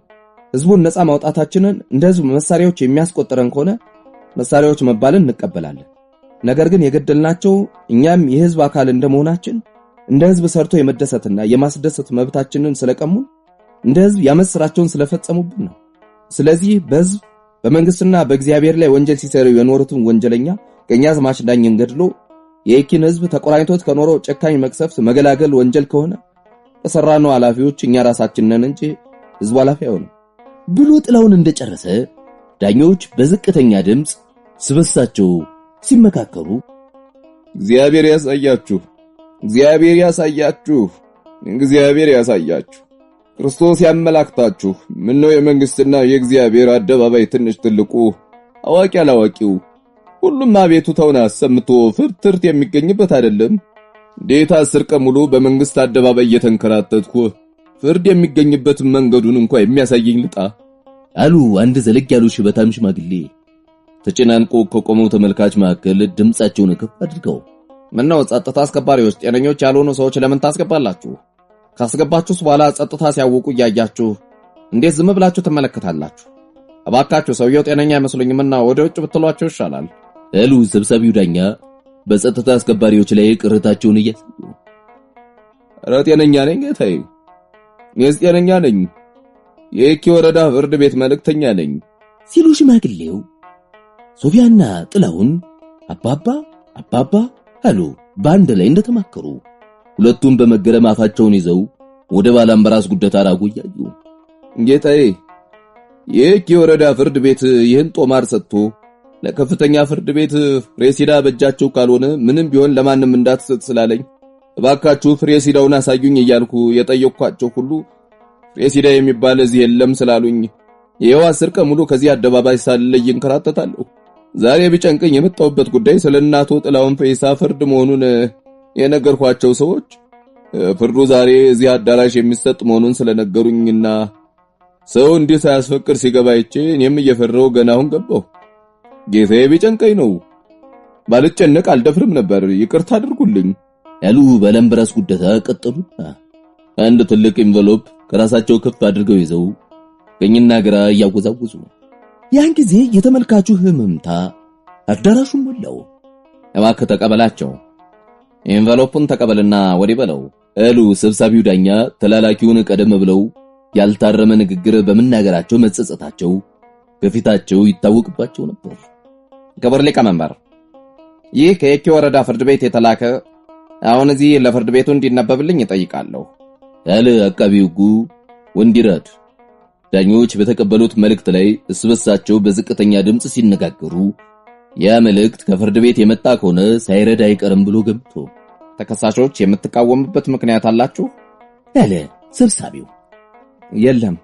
ህዝቡን ነፃ ማውጣታችንን እንደ ህዝብ መሳሪያዎች የሚያስቆጥረን ከሆነ መሳሪያዎች መባልን እንቀበላለን። ነገር ግን የገደልናቸው እኛም የህዝብ አካል እንደመሆናችን እንደ ህዝብ ሰርቶ የመደሰትና የማስደሰት መብታችንን ስለቀሙን እንደ ህዝብ ያመስራቸውን ስለፈጸሙብን ነው። ስለዚህ በህዝብ በመንግስትና በእግዚአብሔር ላይ ወንጀል ሲሰሩ የኖሩትን ወንጀለኛ ቀኛዝማች ዳኘን ገድሎ የኪን ህዝብ ተቆራኝቶት ከኖረው ጨካኝ መቅሰፍት መገላገል ወንጀል ከሆነ ተሰራነው ኃላፊዎች እኛ ራሳችን ነን እንጂ ህዝቡ ኃላፊ አይሆንም ብሎ ጥላውን እንደጨረሰ ዳኞች በዝቅተኛ ድምጽ ስበሳቸው ሲመካከሩ እግዚአብሔር ያሳያችሁ፣ እግዚአብሔር ያሳያችሁ፣ እግዚአብሔር ያሳያችሁ፣ ክርስቶስ ያመላክታችሁ። ምን ነው የመንግስትና የእግዚአብሔር አደባባይ ትንሽ ትልቁ፣ አዋቂ አላዋቂው ሁሉም አቤቱታውን አሰምቶ ፍርድ የሚገኝበት አይደለም? እንዴት 10 ቀን ሙሉ በመንግስት አደባባይ እየተንከራተትኩ ፍርድ የሚገኝበት መንገዱን እንኳን የሚያሳየኝ ልጣ አሉ አንድ ዘለግ ያሉ ሽበታም ሽማግሌ ተጨናንቆ ከቆመው ተመልካች መካከል ድምጻቸውን ከፍ አድርገው። ምነው ጸጥታ አስከባሪዎች ጤነኞች ያልሆኑ ሰዎች ለምን ታስገባላችሁ? ካስገባችሁስ በኋላ ጸጥታ ሲያውቁ እያያችሁ እንዴት ዝም ብላችሁ ትመለከታላችሁ? እባካችሁ ሰውየው ጤነኛ አይመስሉኝምና ወደ ውጭ ብትሏቸው ይሻላል አሉ ሰብሳቢው ዳኛ በጸጥታ አስከባሪዎች ላይ ቅርታቸውን እያሳዩ። ኧረ ጤነኛ ነኝ ጌታዬ፣ እኔስ ጤነኛ ነኝ፣ የኪ ወረዳ ፍርድ ቤት መልእክተኛ ነኝ ሲሉ ሽማግሌው ሶፊያና ጥላሁን አባባ አሉ በአንድ ላይ እንደተማከሩ። ሁለቱም በመገረም አፋቸውን ይዘው ወደ ባላምበራስ ጉደታ አራጉ እያዩ ጌታዬ፣ የኪ ወረዳ ፍርድ ቤት ይህን ጦማር ሰጥቶ ለከፍተኛ ፍርድ ቤት ፍሬሲዳ በእጃቸው ካልሆነ ምንም ቢሆን ለማንም እንዳትሰጥ ስላለኝ እባካችሁ ፍሬሲዳውን አሳዩኝ እያልኩ የጠየቅኳቸው ሁሉ ፍሬሲዳ የሚባል እዚህ የለም ስላሉኝ ይኸው 10 ቀን ሙሉ ከዚህ አደባባይ ሳልለይ እንከራተታለሁ። ዛሬ ቢጨንቀኝ የመጣሁበት ጉዳይ ስለ እናቶ ጥላውን ፈይሳ ፍርድ መሆኑን የነገርኳቸው ሰዎች ፍርዱ ዛሬ እዚህ አዳራሽ የሚሰጥ መሆኑን ስለነገሩኝና ሰው እንዲህ ሳያስፈቅድ ሲገባ አይቼ እኔም እየፈራሁ ገና አሁን ገባሁ። ጌታዬ ቢጨንቀኝ ነው፣ ባልጨነቅ አልደፍርም ነበር፣ ይቅርታ አድርጉልኝ ያሉ ባላምበራስ ጉደታ ቀጠሉና አንድ ትልቅ ኢንቨሎፕ ከራሳቸው ከፍ አድርገው ይዘው ቀኝና ግራ እያወዛወዙ። ያን ጊዜ የተመልካቹ ህመምታ አዳራሹን ሞላው። እባክህ ተቀበላቸው፣ ኢንቨሎፑን ተቀበልና ወዲህ በለው አሉ ሰብሳቢው ዳኛ ተላላኪውን ቀደም ብለው ያልታረመ ንግግር በመናገራቸው መጸጸታቸው በፊታቸው ይታወቅባቸው ነበር። ክቡር ሊቀመንበር፣ ይህ ከየኪ ወረዳ ፍርድ ቤት የተላከ አሁን እዚህ ለፍርድ ቤቱ እንዲነበብልኝ እጠይቃለሁ ያለ አቃቤ ሕጉ ወንዲራድ ዳኞች በተቀበሉት መልእክት ላይ እስበሳቸው በዝቅተኛ ድምጽ ሲነጋገሩ ያ መልእክት ከፍርድ ቤት የመጣ ከሆነ ሳይረዳ አይቀርም ብሎ ገምቶ ተከሳሾች የምትቃወሙበት ምክንያት አላችሁ? ያለ ሰብሳቢው የለም።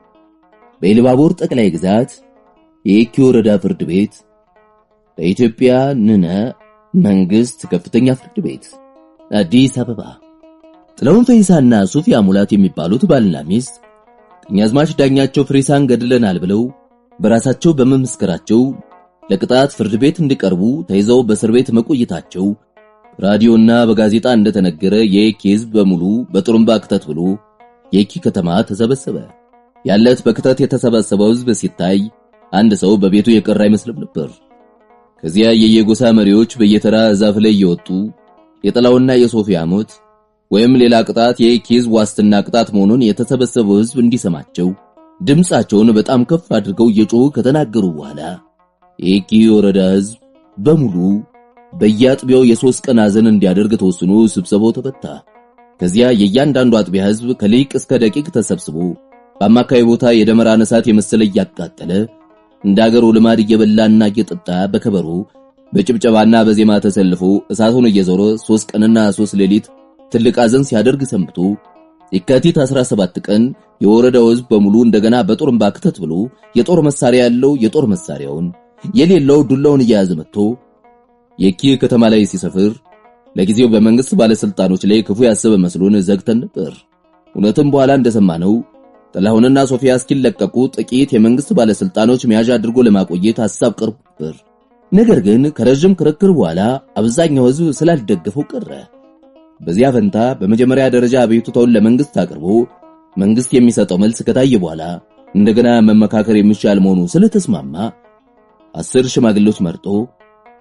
በኢሉባቦር ጠቅላይ ግዛት የየኪ ወረዳ ፍርድ ቤት ለኢትዮጵያ ንነ መንግስት ከፍተኛ ፍርድ ቤት አዲስ አበባ ጥላሁን ፈይሳና ሶፊያ ሙላት የሚባሉት ባልና ሚስት ቀኛዝማች ዳኛቸው ፍሪሳን ገድለናል ብለው በራሳቸው በመመስከራቸው ለቅጣት ፍርድ ቤት እንዲቀርቡ ተይዘው በእስር ቤት መቆየታቸው ራዲዮና በጋዜጣ እንደተነገረ የየኪ ሕዝብ በሙሉ በጥሩምባ ክተት ብሎ የየኪ ከተማ ተሰበሰበ። ያለት በክተት የተሰበሰበው ሕዝብ ሲታይ አንድ ሰው በቤቱ የቀረ አይመስልም ነበር። ከዚያ የየጎሳ መሪዎች በየተራ ዛፍ ላይ እየወጡ የጥላውና የሶፊያ ሞት ወይም ሌላ ቅጣት የየኪ ሕዝብ ዋስትና ቅጣት መሆኑን የተሰበሰበው ሕዝብ እንዲሰማቸው ድምጻቸውን በጣም ከፍ አድርገው እየጮሁ ከተናገሩ በኋላ የየኪ ወረዳ ሕዝብ በሙሉ በየአጥቢያው የ3 ቀን ሐዘን እንዲያደርግ ተወስኖ ስብሰባው ተፈታ። ከዚያ የእያንዳንዱ አጥቢያ ሕዝብ ከሊቅ እስከ ደቂቅ ተሰብስቦ በአማካይ ቦታ የደመራ እሳት የመሰለ እያቃጠለ እንደ አገሩ ልማድ እየበላና እየጠጣ በከበሮ በጭብጨባና በዜማ ተሰልፎ እሳቱን እየዞረ 3 ቀንና 3 ሌሊት ትልቅ ሐዘን ሲያደርግ ሰንብቶ የካቲት 17 ቀን የወረዳው ሕዝብ በሙሉ እንደገና በጦርምባ ክተት ብሎ የጦር መሳሪያ ያለው የጦር መሳሪያውን የሌለው ዱላውን እየያዘ መጥቶ የየኪ ከተማ ላይ ሲሰፍር ለጊዜው በመንግስት ባለስልጣኖች ላይ ክፉ ያሰበ መስሎን ዘግተን ነበር። እውነትም በኋላ እንደሰማነው ጥላሁንና ሶፊያ እስኪለቀቁ ጥቂት የመንግስት ባለስልጣኖች መያዣ አድርጎ ለማቆየት ሐሳብ ቀርቦ ነበር። ነገር ግን ከረጅም ክርክር በኋላ አብዛኛው ሕዝብ ስላልደገፈው ቀረ። በዚያ ፈንታ በመጀመሪያ ደረጃ አቤቱታውን ለመንግስት አቅርቦ መንግስት የሚሰጠው መልስ ከታየ በኋላ እንደገና መመካከር የሚቻል መሆኑ ስለተስማማ 10 ሽማግሌዎች መርጦ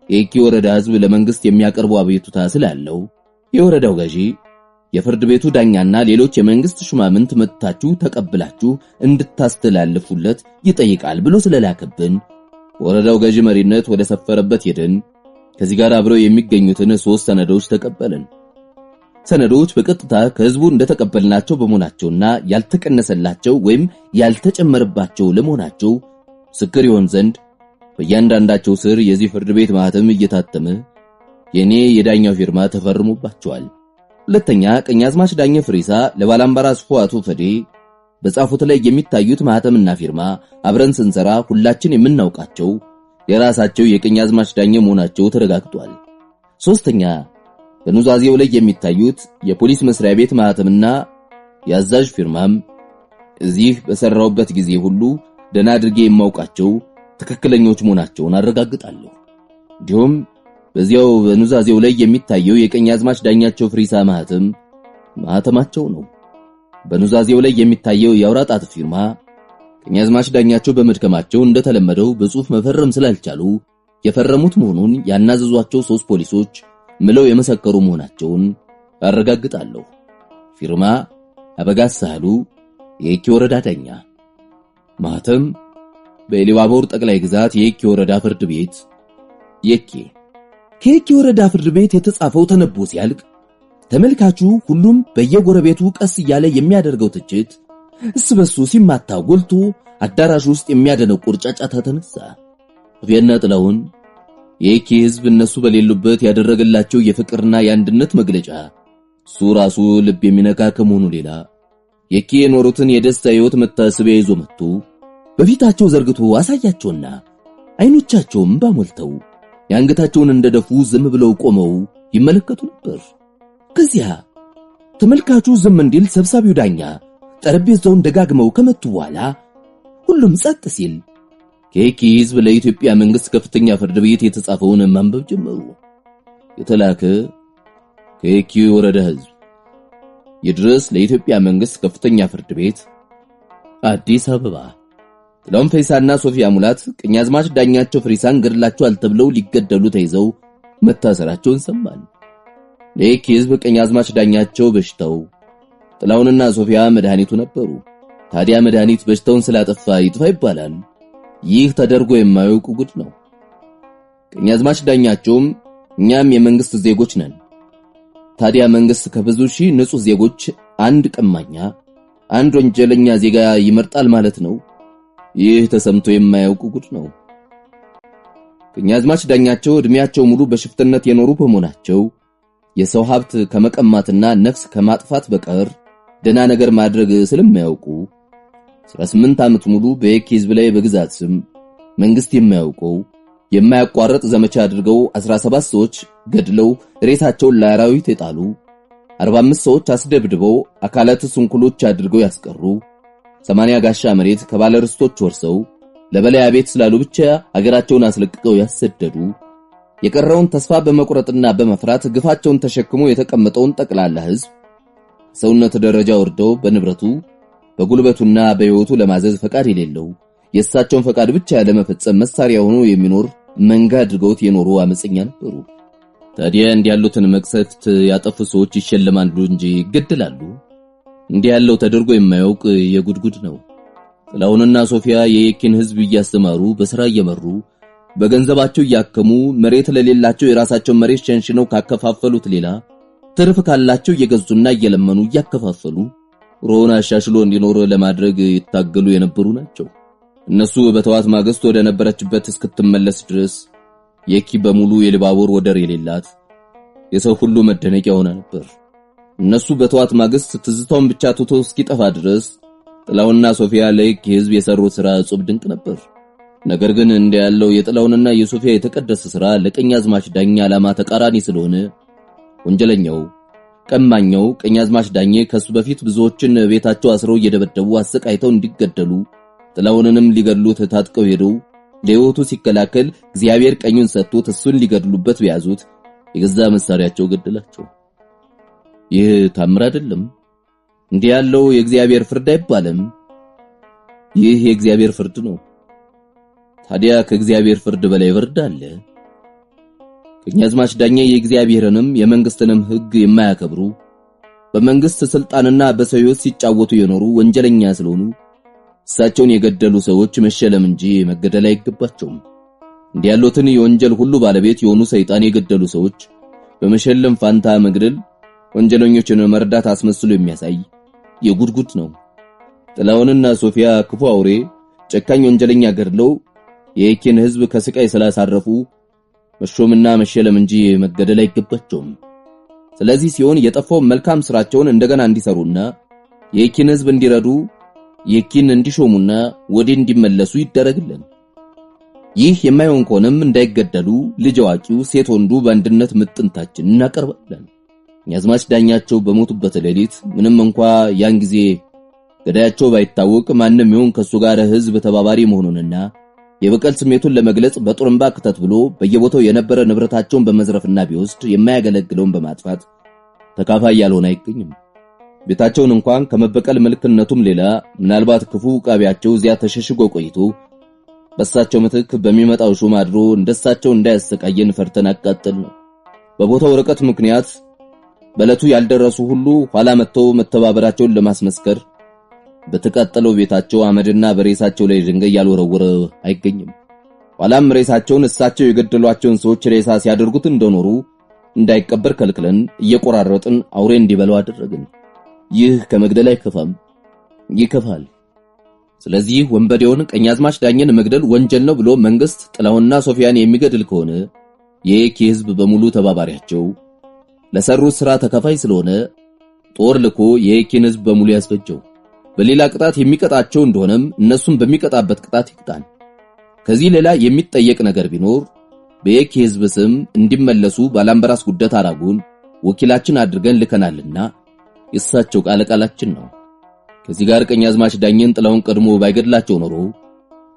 የየኪ ወረዳ ሕዝብ ለመንግስት የሚያቀርበው አቤቱታ ስላለው የወረዳው ገዢ የፍርድ ቤቱ ዳኛና ሌሎች የመንግስት ሹማምንት መጥታችሁ ተቀብላችሁ እንድታስተላልፉለት ይጠይቃል ብሎ ስለላከብን ወረዳው ገዢ መሪነት ወደ ሰፈረበት ሄደን ከዚህ ጋር አብረው የሚገኙትን 3 ሰነዶች ተቀበልን። ሰነዶች በቀጥታ ከሕዝቡ እንደተቀበልናቸው በመሆናቸውና ያልተቀነሰላቸው ወይም ያልተጨመረባቸው ለመሆናቸው ምስክር ይሆን ዘንድ በእያንዳንዳቸው ስር የዚህ ፍርድ ቤት ማህተም እየታተመ የኔ የዳኛው ፊርማ ተፈርሞባቸዋል። ሁለተኛ ቀኛዝማች ዳኘ ፍሪሳ ለባላምባራስ ፏቱ ፈዴ በጻፉት ላይ የሚታዩት ማህተምና ፊርማ አብረን ስንሰራ ሁላችን የምናውቃቸው የራሳቸው የቀኛዝማች ዳኘ መሆናቸው ተረጋግጧል። ሶስተኛ በኑዛዜው ላይ የሚታዩት የፖሊስ መስሪያ ቤት ማህተምና የአዛዥ ፊርማም እዚህ በሰራውበት ጊዜ ሁሉ ደና አድርጌ የማውቃቸው ትክክለኞች መሆናቸውን አረጋግጣለሁ። እንዲሁም በዚያው በኑዛዜው ላይ የሚታየው የቀኛዝማች ዳኛቸው ፍሪሳ ማህተማቸው ነው። በኑዛዜው ላይ የሚታየው የአውራጣት ፊርማ ቀኛዝማች ዳኛቸው በመድከማቸው እንደተለመደው በጽሑፍ መፈረም ስላልቻሉ የፈረሙት መሆኑን ያናዘዟቸው 3 ፖሊሶች ምለው የመሰከሩ መሆናቸውን አረጋግጣለሁ። ፊርማ አበጋዝ ሳህሉ የየኪ ወረዳ ዳኛ። ማህተም በኢሉባቦር ጠቅላይ ግዛት የየኪ ወረዳ ፍርድ ቤት የኪ። ከየኪ ወረዳ ፍርድ ቤት የተጻፈው ተነቦ ሲያልቅ ተመልካቹ ሁሉም በየጎረቤቱ ቀስ እያለ የሚያደርገው ትችት እስበሱ ሲማታ ጎልቶ አዳራሽ ውስጥ የሚያደነቁር ጫጫታ ተነሳ። ሶፊያና ጥላሁን የየኪ ሕዝብ እነሱ በሌሉበት ያደረገላቸው የፍቅርና የአንድነት መግለጫ እሱ ራሱ ልብ የሚነካ ከመሆኑ ሌላ የየኪ የኖሩትን የደስታ ሕይወት መታሰቢያ ይዞ መጥቶ በፊታቸው ዘርግቶ አሳያቸውና አይኖቻቸውም ባሞልተው የአንገታቸውን እንደደፉ ዝም ብለው ቆመው ይመለከቱ ነበር። ከዚያ ተመልካቹ ዝም እንዲል ሰብሳቢው ዳኛ ጠረጴዛውን ደጋግመው ከመቱ በኋላ ሁሉም ጸጥ ሲል ከየኪ ሕዝብ ለኢትዮጵያ መንግስት ከፍተኛ ፍርድ ቤት የተጻፈውን ማንበብ ጀመሩ። የተላከ ከየኪ ወረዳ ሕዝብ ይድረስ ለኢትዮጵያ መንግስት ከፍተኛ ፍርድ ቤት አዲስ አበባ ጥላሁን ፈይሳና ሶፊያ ሙላት ቀኛዝማች ዳኛቸው ፍሪሳን ገድላቸዋል ተብለው ሊገደሉ ተይዘው መታሰራቸውን ሰማን። ለየኪ ሕዝብ ቀኛዝማች ዳኛቸው በሽታው፣ ጥላሁንና ሶፊያ መድኃኒቱ ነበሩ። ታዲያ መድኃኒት በሽታውን ስላጠፋ ይጥፋ ይባላል? ይህ ተደርጎ የማያውቅ ጉድ ነው። ቀኛዝማች ዳኛቸውም እኛም የመንግስት ዜጎች ነን። ታዲያ መንግስት ከብዙ ሺህ ንጹህ ዜጎች አንድ ቀማኛ፣ አንድ ወንጀለኛ ዜጋ ይመርጣል ማለት ነው? ይህ ተሰምቶ የማያውቅ ጉድ ነው። ቀኛዝማች ዳኛቸው እድሜያቸው ሙሉ በሽፍትነት የኖሩ በመሆናቸው የሰው ሀብት ከመቀማትና ነፍስ ከማጥፋት በቀር ደና ነገር ማድረግ ስለማያውቁ 18 ዓመት ሙሉ በየኪ ህዝብ ላይ በግዛት ስም መንግስት የማያውቀው የማያቋርጥ ዘመቻ አድርገው 17 ሰዎች ገድለው ሬሳቸውን ለአራዊት የጣሉ፣ 45 ሰዎች አስደብድበው አካላት ስንኩሎች አድርገው ያስቀሩ፣ 80 ጋሻ መሬት ከባለርስቶች ወርሰው ለበላይ ቤት ስላሉ ብቻ አገራቸውን አስለቅቀው ያሰደዱ፣ የቀረውን ተስፋ በመቁረጥና በመፍራት ግፋቸውን ተሸክሞ የተቀመጠውን ጠቅላላ ህዝብ ሰውነት ደረጃ ወርደው በንብረቱ በጉልበቱና በህይወቱ ለማዘዝ ፈቃድ የሌለው የእሳቸውን ፈቃድ ብቻ ለመፈጸም መሳሪያ ሆኖ የሚኖር መንጋ አድርገውት የኖሩ አመፀኛ ነበሩ። ታዲያ እንዲህ ያሉትን መቅሰፍት ያጠፉ ሰዎች ይሸለማሉ እንጂ ይገደላሉ? እንዲህ ያለው ተደርጎ የማያውቅ የጉድጉድ ነው። ጥላሁንና ሶፊያ የየኪን ህዝብ እያስተማሩ በሥራ እየመሩ በገንዘባቸው እያከሙ መሬት ለሌላቸው የራሳቸው መሬት ሸንሽነው ካከፋፈሉት ሌላ ትርፍ ካላቸው እየገዙና እየለመኑ እያከፋፈሉ ሮና አሻሽሎ እንዲኖር ለማድረግ ይታገሉ የነበሩ ናቸው። እነሱ በተዋት ማግስት ወደ ነበረችበት እስክትመለስ ድረስ የኪ በሙሉ የልባቡር ወደር የሌላት የሰው ሁሉ መደነቂያ ሆና ነበር። እነሱ በተዋት ማግስት ትዝታውን ብቻ ትቶ እስኪጠፋ ድረስ ጥላውንና ሶፊያ ለየኪ ህዝብ የሰሩት ሥራ እጹብ ድንቅ ነበር። ነገር ግን እንደ ያለው የጥላውንና የሶፊያ የተቀደሰ ሥራ ለቀኛዝማች ዳኛ ዓላማ ተቃራኒ ስለሆነ ወንጀለኛው ቀማኛው ቀኛዝማች ዳኜ ከሱ በፊት ብዙዎችን ቤታቸው አስረው እየደበደቡ አሰቃይተው እንዲገደሉ ጥላውንንም ሊገድሉት ታጥቀው ሄደው ለሕይወቱ ሲከላከል እግዚአብሔር ቀኙን ሰጥቶት እሱን ሊገድሉበት ቢያዙት የገዛ መሳሪያቸው ገደላቸው። ይህ ታምር አይደለም? እንዲህ ያለው የእግዚአብሔር ፍርድ አይባልም? ይህ የእግዚአብሔር ፍርድ ነው። ታዲያ ከእግዚአብሔር ፍርድ በላይ ፍርድ አለ? ቀኛዝማች ዳኜ የእግዚአብሔርንም የመንግስትንም ሕግ የማያከብሩ በመንግስት ስልጣንና በሰው ሕይወት ሲጫወቱ የኖሩ ወንጀለኛ ስለሆኑ እሳቸውን የገደሉ ሰዎች መሸለም እንጂ መገደል አይገባቸውም። እንዲህ ያሉትን የወንጀል ሁሉ ባለቤት የሆኑ ሰይጣን የገደሉ ሰዎች በመሸለም ፋንታ መግደል ወንጀለኞችን መርዳት አስመስሎ የሚያሳይ የጉድጉድ ነው። ጥላውንና ሶፊያ ክፉ አውሬ ጨካኝ ወንጀለኛ ገድለው የየኪን ህዝብ ከስቃይ ስላሳረፉ መሾምና መሸለም እንጂ መገደል አይገባቸውም። ስለዚህ ሲሆን የጠፋው መልካም ስራቸውን እንደገና እንዲሰሩና የየኪን ህዝብ እንዲረዱ የኪን እንዲሾሙና ወደ እንዲመለሱ ይደረግልን። ይህ የማይሆን ከሆነም እንዳይገደሉ ልጅ አዋቂው ሴት ወንዱ በአንድነት ምጥንታችን እናቀርባለን። ቀኛዝማች ዳኛቸው በሞቱበት ሌሊት ምንም እንኳ ያን ጊዜ ገዳያቸው ባይታወቅ ማንም ይሁን ከሱ ጋር ህዝብ ተባባሪ መሆኑንና የበቀል ስሜቱን ለመግለጽ በጡርምባ ክተት ብሎ በየቦታው የነበረ ንብረታቸውን በመዝረፍና ቢወስድ የማያገለግለውን በማጥፋት ተካፋይ ያልሆነ አይገኝም። ቤታቸውን እንኳን ከመበቀል መልክነቱም ሌላ ምናልባት ክፉ ቃቢያቸው እዚያ ተሸሽጎ ቆይቶ በሳቸው ምትክ በሚመጣው ሹም አድሮ እንደሳቸው እንዳያሰቃየን ፈርተን አቃጠል ነው። በቦታው ርቀት ምክንያት በለቱ ያልደረሱ ሁሉ ኋላ መጥተው መተባበራቸውን ለማስመስከር በተቃጠለው ቤታቸው አመድና በሬሳቸው ላይ ድንጋይ ያልወረወረ አይገኝም። ኋላም ሬሳቸውን እሳቸው የገደሏቸውን ሰዎች ሬሳ ሲያደርጉት እንደኖሩ እንዳይቀበር ከልክለን እየቆራረጥን አውሬ እንዲበላው አደረግን። ይህ ከመግደል አይከፋም? ይከፋል። ስለዚህ ወንበዴውን ቀኛዝማች ዳኘን መግደል ወንጀል ነው ብሎ መንግስት ጥላውንና ሶፊያን የሚገድል ከሆነ የየኪ ህዝብ በሙሉ ተባባሪያቸው ለሰሩት ሥራ ተካፋይ ስለሆነ ጦር ልኮ የየኪን ህዝብ በሙሉ ያስፈጀው። በሌላ ቅጣት የሚቀጣቸው እንደሆነም እነሱም በሚቀጣበት ቅጣት ይቅጣን። ከዚህ ሌላ የሚጠየቅ ነገር ቢኖር በየኪ ህዝብ ስም እንዲመለሱ ባላምበራስ ጉደት አራጉን ወኪላችን አድርገን ልከናልና የእሳቸው ቃላችን ነው። ከዚህ ጋር ቀኛዝማች ዳኘን ጥላውን ቀድሞ ባይገድላቸው ኖሮ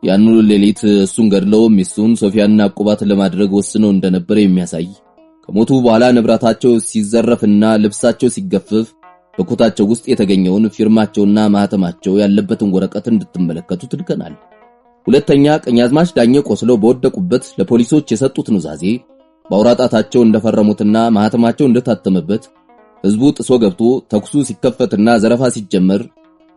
ያንኑ ሌሊት እሱን ገድለው ሚስቱን ሶፊያንና አቁባት ለማድረግ ወስነው እንደነበር የሚያሳይ ከሞቱ በኋላ ንብረታቸው ሲዘረፍና ልብሳቸው ሲገፈፍ በኮታቸው ውስጥ የተገኘውን ፊርማቸውና ማህተማቸው ያለበትን ወረቀት እንድትመለከቱ ልከናል። ሁለተኛ ቀኛዝማች ዳኘ ቆስለው በወደቁበት ለፖሊሶች የሰጡት ኑዛዜ በአውራጣታቸው እንደፈረሙትና ማህተማቸው እንደታተመበት ህዝቡ ጥሶ ገብቶ ተኩሱ ሲከፈትና ዘረፋ ሲጀመር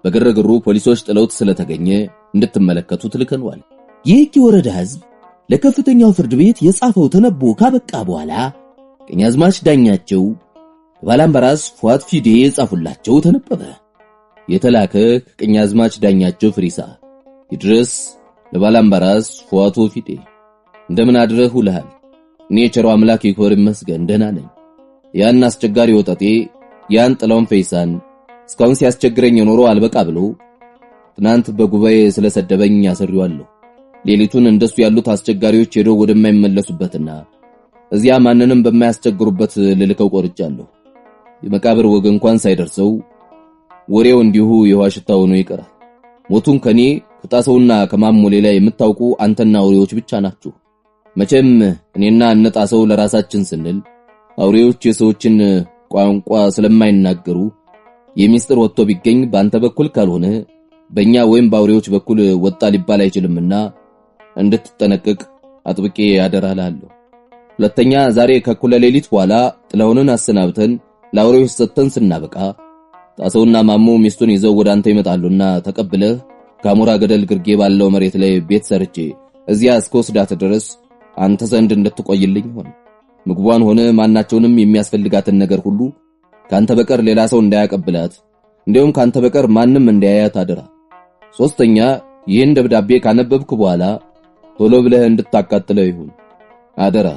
በግርግሩ ፖሊሶች ጥለውት ስለተገኘ እንድትመለከቱት ልከነዋል። የየኪ ወረዳ ሕዝብ ለከፍተኛው ፍርድ ቤት የጻፈው ተነቦ ካበቃ በኋላ ቀኛዝማች ዳኛቸው ባላምባራስ ፏት ፊዴ የጻፉላቸው ተነበበ። የተላከ ከቀኛዝማች ዳኛቸው ፍሪሳ ይድረስ ለባላምባራስ ፏቶ ፊዴ። እንደምን አድረህ ውለሃል? እኔ ቸሮ አምላክ ይክበር ይመስገን ደህና ነኝ። ያን አስቸጋሪ ወጣቴ ያን ጥላውን ፈይሳን እስካሁን ሲያስቸግረኝ ኖሮ አልበቃ ብሎ ትናንት በጉባኤ ስለሰደበኝ ያሰሪዋለሁ። ሌሊቱን እንደሱ ያሉት አስቸጋሪዎች ሄዶ ወደማይመለሱበትና እዚያ ማንንም በማያስቸግሩበት ልልከው ቆርጫለሁ። የመቃብር ወግ እንኳን ሳይደርሰው ወሬው እንዲሁ የውሃ ሽታ ሆኖ ይቀራል። ሞቱን ከኔ ከጣሰውና ከማሞሌ ላይ የምታውቁ አንተና አውሬዎች ብቻ ናችሁ። መቼም እኔና እነጣሰው ለራሳችን ስንል አውሬዎች የሰዎችን ቋንቋ ስለማይናገሩ የሚስጥር ወጥቶ ቢገኝ ባንተ በኩል ካልሆነ በእኛ ወይም በአውሬዎች በኩል ወጣ ሊባል አይችልምና እንድትጠነቀቅ አጥብቄ ያደራላለሁ። ሁለተኛ ዛሬ ከኩለ ሌሊት በኋላ ጥላውንን አሰናብተን ለአውሬዎች ሰጥተን ስናበቃ ጣሰውና ማሞ ሚስቱን ይዘው ወደ አንተ ይመጣሉና ተቀብለህ ካሞራ ገደል ግርጌ ባለው መሬት ላይ ቤት ሰርቼ እዚያ እስከወስዳት ድረስ አንተ ዘንድ እንድትቆይልኝ ሆነ። ምግቧን ሆነ ማናቸውንም የሚያስፈልጋትን ነገር ሁሉ ካንተ በቀር ሌላ ሰው እንዳያቀብላት እንዲሁም ካንተ በቀር ማንም እንዳያያት አደራ። ሶስተኛ ይህን ደብዳቤ ካነበብክ በኋላ ቶሎ ብለህ እንድታቃጥለው ይሁን አደራ።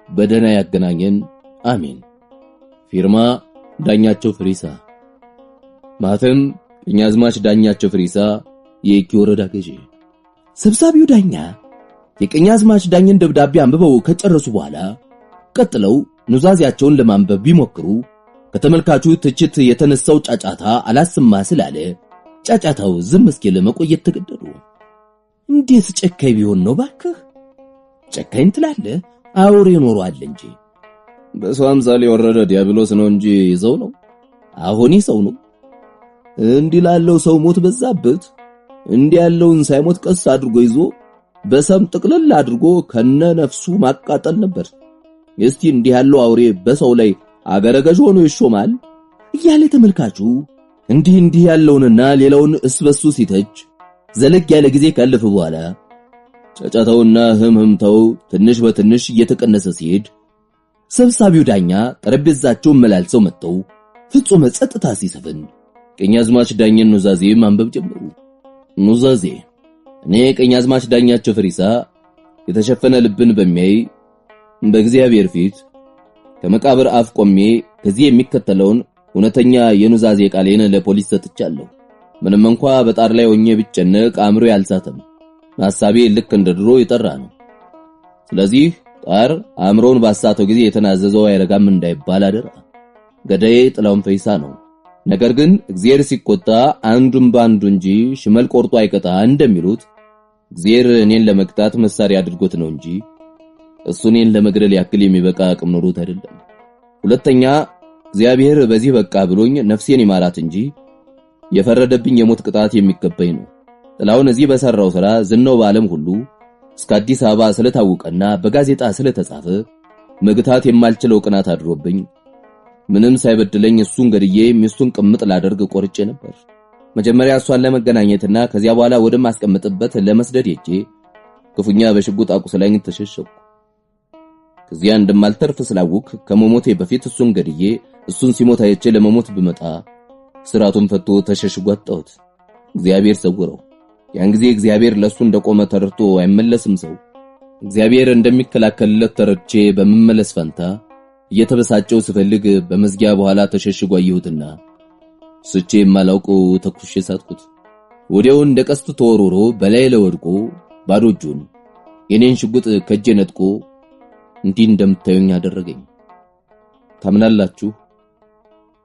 በደህና ያገናኘን አሜን። ፊርማ ዳኛቸው ፍሪሳ። ማተም ቀኛዝማች ዳኛቸው ፍሪሳ የየኪ ወረዳ ገዢ። ሰብሳቢው ዳኛ የቀኛዝማች ዳኝን ደብዳቤ አንብበው ከጨረሱ በኋላ ቀጥለው ኑዛዜያቸውን ለማንበብ ቢሞክሩ ከተመልካቹ ትችት የተነሳው ጫጫታ አላስማ ስላለ ጫጫታው ዝም እስኪል መቆየት ተገደዱ። እንዴት ጨካኝ ቢሆን ነው ባክህ? ጨካኝ ትላለህ? አውሬ ኖሯል እንጂ በሰው አምሳል የወረደ ዲያብሎስ ነው እንጂ ይዘው ነው። አሁን ይሰው ነው። እንዲህ ላለው ሰው ሞት በዛበት እንዲህ ያለውን ሳይሞት ቀስ አድርጎ ይዞ በሰም ጥቅልል አድርጎ ከነ ነፍሱ ማቃጠል ነበር። እስቲ እንዲህ ያለው አውሬ በሰው ላይ አገረገዥ ሆኖ ይሾማል እያለ ተመልካቹ እንዲህ ያለውንና ሌላውን እስበሱ ሲተች ዘለግ ያለ ጊዜ ካለፈ በኋላ ጫጫታውና ህምህምታው ትንሽ በትንሽ እየተቀነሰ ሲሄድ ሰብሳቢው ዳኛ ጠረጴዛቸውን መላልሰው መጥተው ፍጹም ጸጥታ ሲሰፍን ቀኛዝማች ዳኝን ኑዛዜ ማንበብ ጀመሩ። ኑዛዜ እኔ ቀኛዝማች ዳኛቸው ፍሪሳ የተሸፈነ ልብን በሚያይ በእግዚአብሔር ፊት ከመቃብር አፍ ቆሜ ከዚህ የሚከተለውን እውነተኛ የኑዛዜ ቃሌን ለፖሊስ ሰጥቻለሁ። ምንም እንኳ በጣር ላይ ሆኜ ብጨነቅ አእምሮ ያልሳተም ሐሳቤ ልክ እንደድሮ የጠራ ነው። ስለዚህ ጣር አእምሮን ባሳተው ጊዜ የተናዘዘው አይረጋም እንዳይባል አደራ። ገዳዬ ጥላውን ፈይሳ ነው። ነገር ግን እግዚአብሔር ሲቆጣ አንዱን ባንዱ እንጂ ሽመል ቆርጦ አይቀጣ እንደሚሉት እግዚአብሔር እኔን ለመቅጣት መሳሪያ አድርጎት ነው እንጂ እሱ እኔን ለመግደል ያክል የሚበቃ አቅም ኖሮት አይደለም። ሁለተኛ እግዚአብሔር በዚህ በቃ ብሎኝ ነፍሴን ይማራት እንጂ የፈረደብኝ የሞት ቅጣት የሚገባኝ ነው። ጥላውን እዚህ በሰራው ሥራ ዝናው በዓለም ሁሉ እስከ አዲስ አበባ ስለታወቀና በጋዜጣ ስለተጻፈ መግታት የማልችለው ቅናት አድሮብኝ ምንም ሳይበድለኝ እሱን ገድዬ ሚስቱን ቅምጥ ላደርግ ቆርጬ ነበር። መጀመሪያ እሷን ለመገናኘትና ከዚያ በኋላ ወደ ማስቀምጥበት ለመስደድ ሄጄ ክፉኛ በሽጉጥ አቁስላኝ ተሸሸኩ። ከዚያ እንደማልተርፍ ስላወቅ ከመሞቴ በፊት እሱን ገድዬ እሱን ሲሞት አይቼ ለመሞት ብመጣ ስራቱን ፈቶ ተሸሽጎ አጣሁት። እግዚአብሔር ሰውረው። ያን ጊዜ እግዚአብሔር ለሱ እንደቆመ ተረድቶ አይመለስም ሰው። እግዚአብሔር እንደሚከላከልለት ተረድቼ በመመለስ ፈንታ እየተበሳጨው ስፈልግ በመዝጊያ በኋላ ተሸሽጎ አየሁትና ስቼ የማላውቀው ተኩሼ ሳትኩት። ወዲያው እንደ ቀስት ተወርውሮ በላይ ለወድቆ ባዶ እጁን የኔን ሽጉጥ ከጄ ነጥቆ እንዲህ እንደምታዩኝ አደረገኝ። ታምናላችሁ?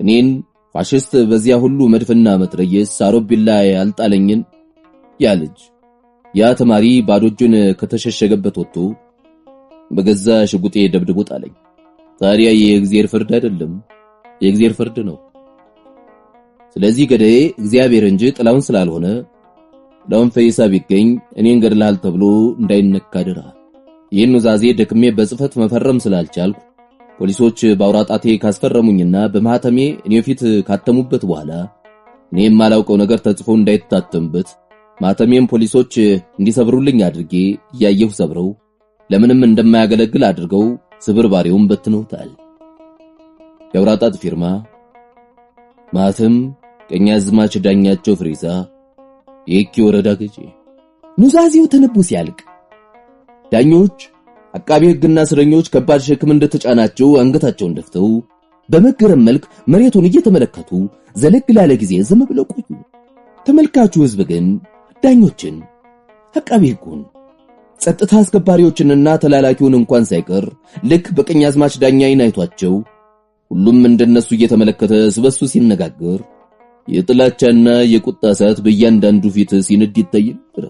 እኔን ፋሽስት በዚያ ሁሉ መድፍና መትረየስ አሮቢላ ያልጣለኝን ያ ልጅ ያ ተማሪ ባዶ እጁን ከተሸሸገበት ወጥቶ በገዛ ሽጉጤ ደብድቦ ጣለኝ። ታዲያ የእግዚአብሔር ፍርድ አይደለም፣ የእግዚአብሔር ፍርድ ነው። ስለዚህ ገዳዬ እግዚአብሔር እንጂ ጥላውን ስላልሆነ ጥላውን ፈይሳ ቢገኝ እኔን ገድልሃል ተብሎ እንዳይነካ አደራ። ይህን ኑዛዜ ደክሜ በጽፈት መፈረም ስላልቻልኩ ፖሊሶች ባውራጣቴ ካስፈረሙኝና በማህተሜ እኔ ፊት ካተሙበት በኋላ እኔ የማላውቀው ነገር ተጽፎ እንዳይታተምበት ማተሜም ፖሊሶች እንዲሰብሩልኝ አድርጌ እያየሁ ሰብረው ለምንም እንደማያገለግል አድርገው ስብርባሪውን በትነውታል። የአውራጣት ፊርማ፣ ማተም ቀኛዝማች ዳኛቸው ፍሪዛ፣ የየኪ ወረዳ ገዢ። ኑዛዜው ተነቦ ሲያልቅ ዳኞች፣ አቃቤ ሕግና እስረኞች ከባድ ሸክም እንደተጫናቸው አንገታቸውን ደፍተው በመገረም መልክ መሬቱን እየተመለከቱ ዘለግ ላለ ጊዜ ዝም ብለው ቆዩ። ተመልካቹ ሕዝብ ግን ዳኞችን፣ አቃቤ ሕጉን፣ ጸጥታ አስከባሪዎችንና ተላላኪውን እንኳን ሳይቀር ልክ በቀኛዝማች ዳኛ ዓይን አይቷቸው ሁሉም እንደነሱ እየተመለከተ ስበሱ ሲነጋገር የጥላቻና የቁጣ እሳት በእያንዳንዱ ፊት ሲነድ ይታይ ነበር።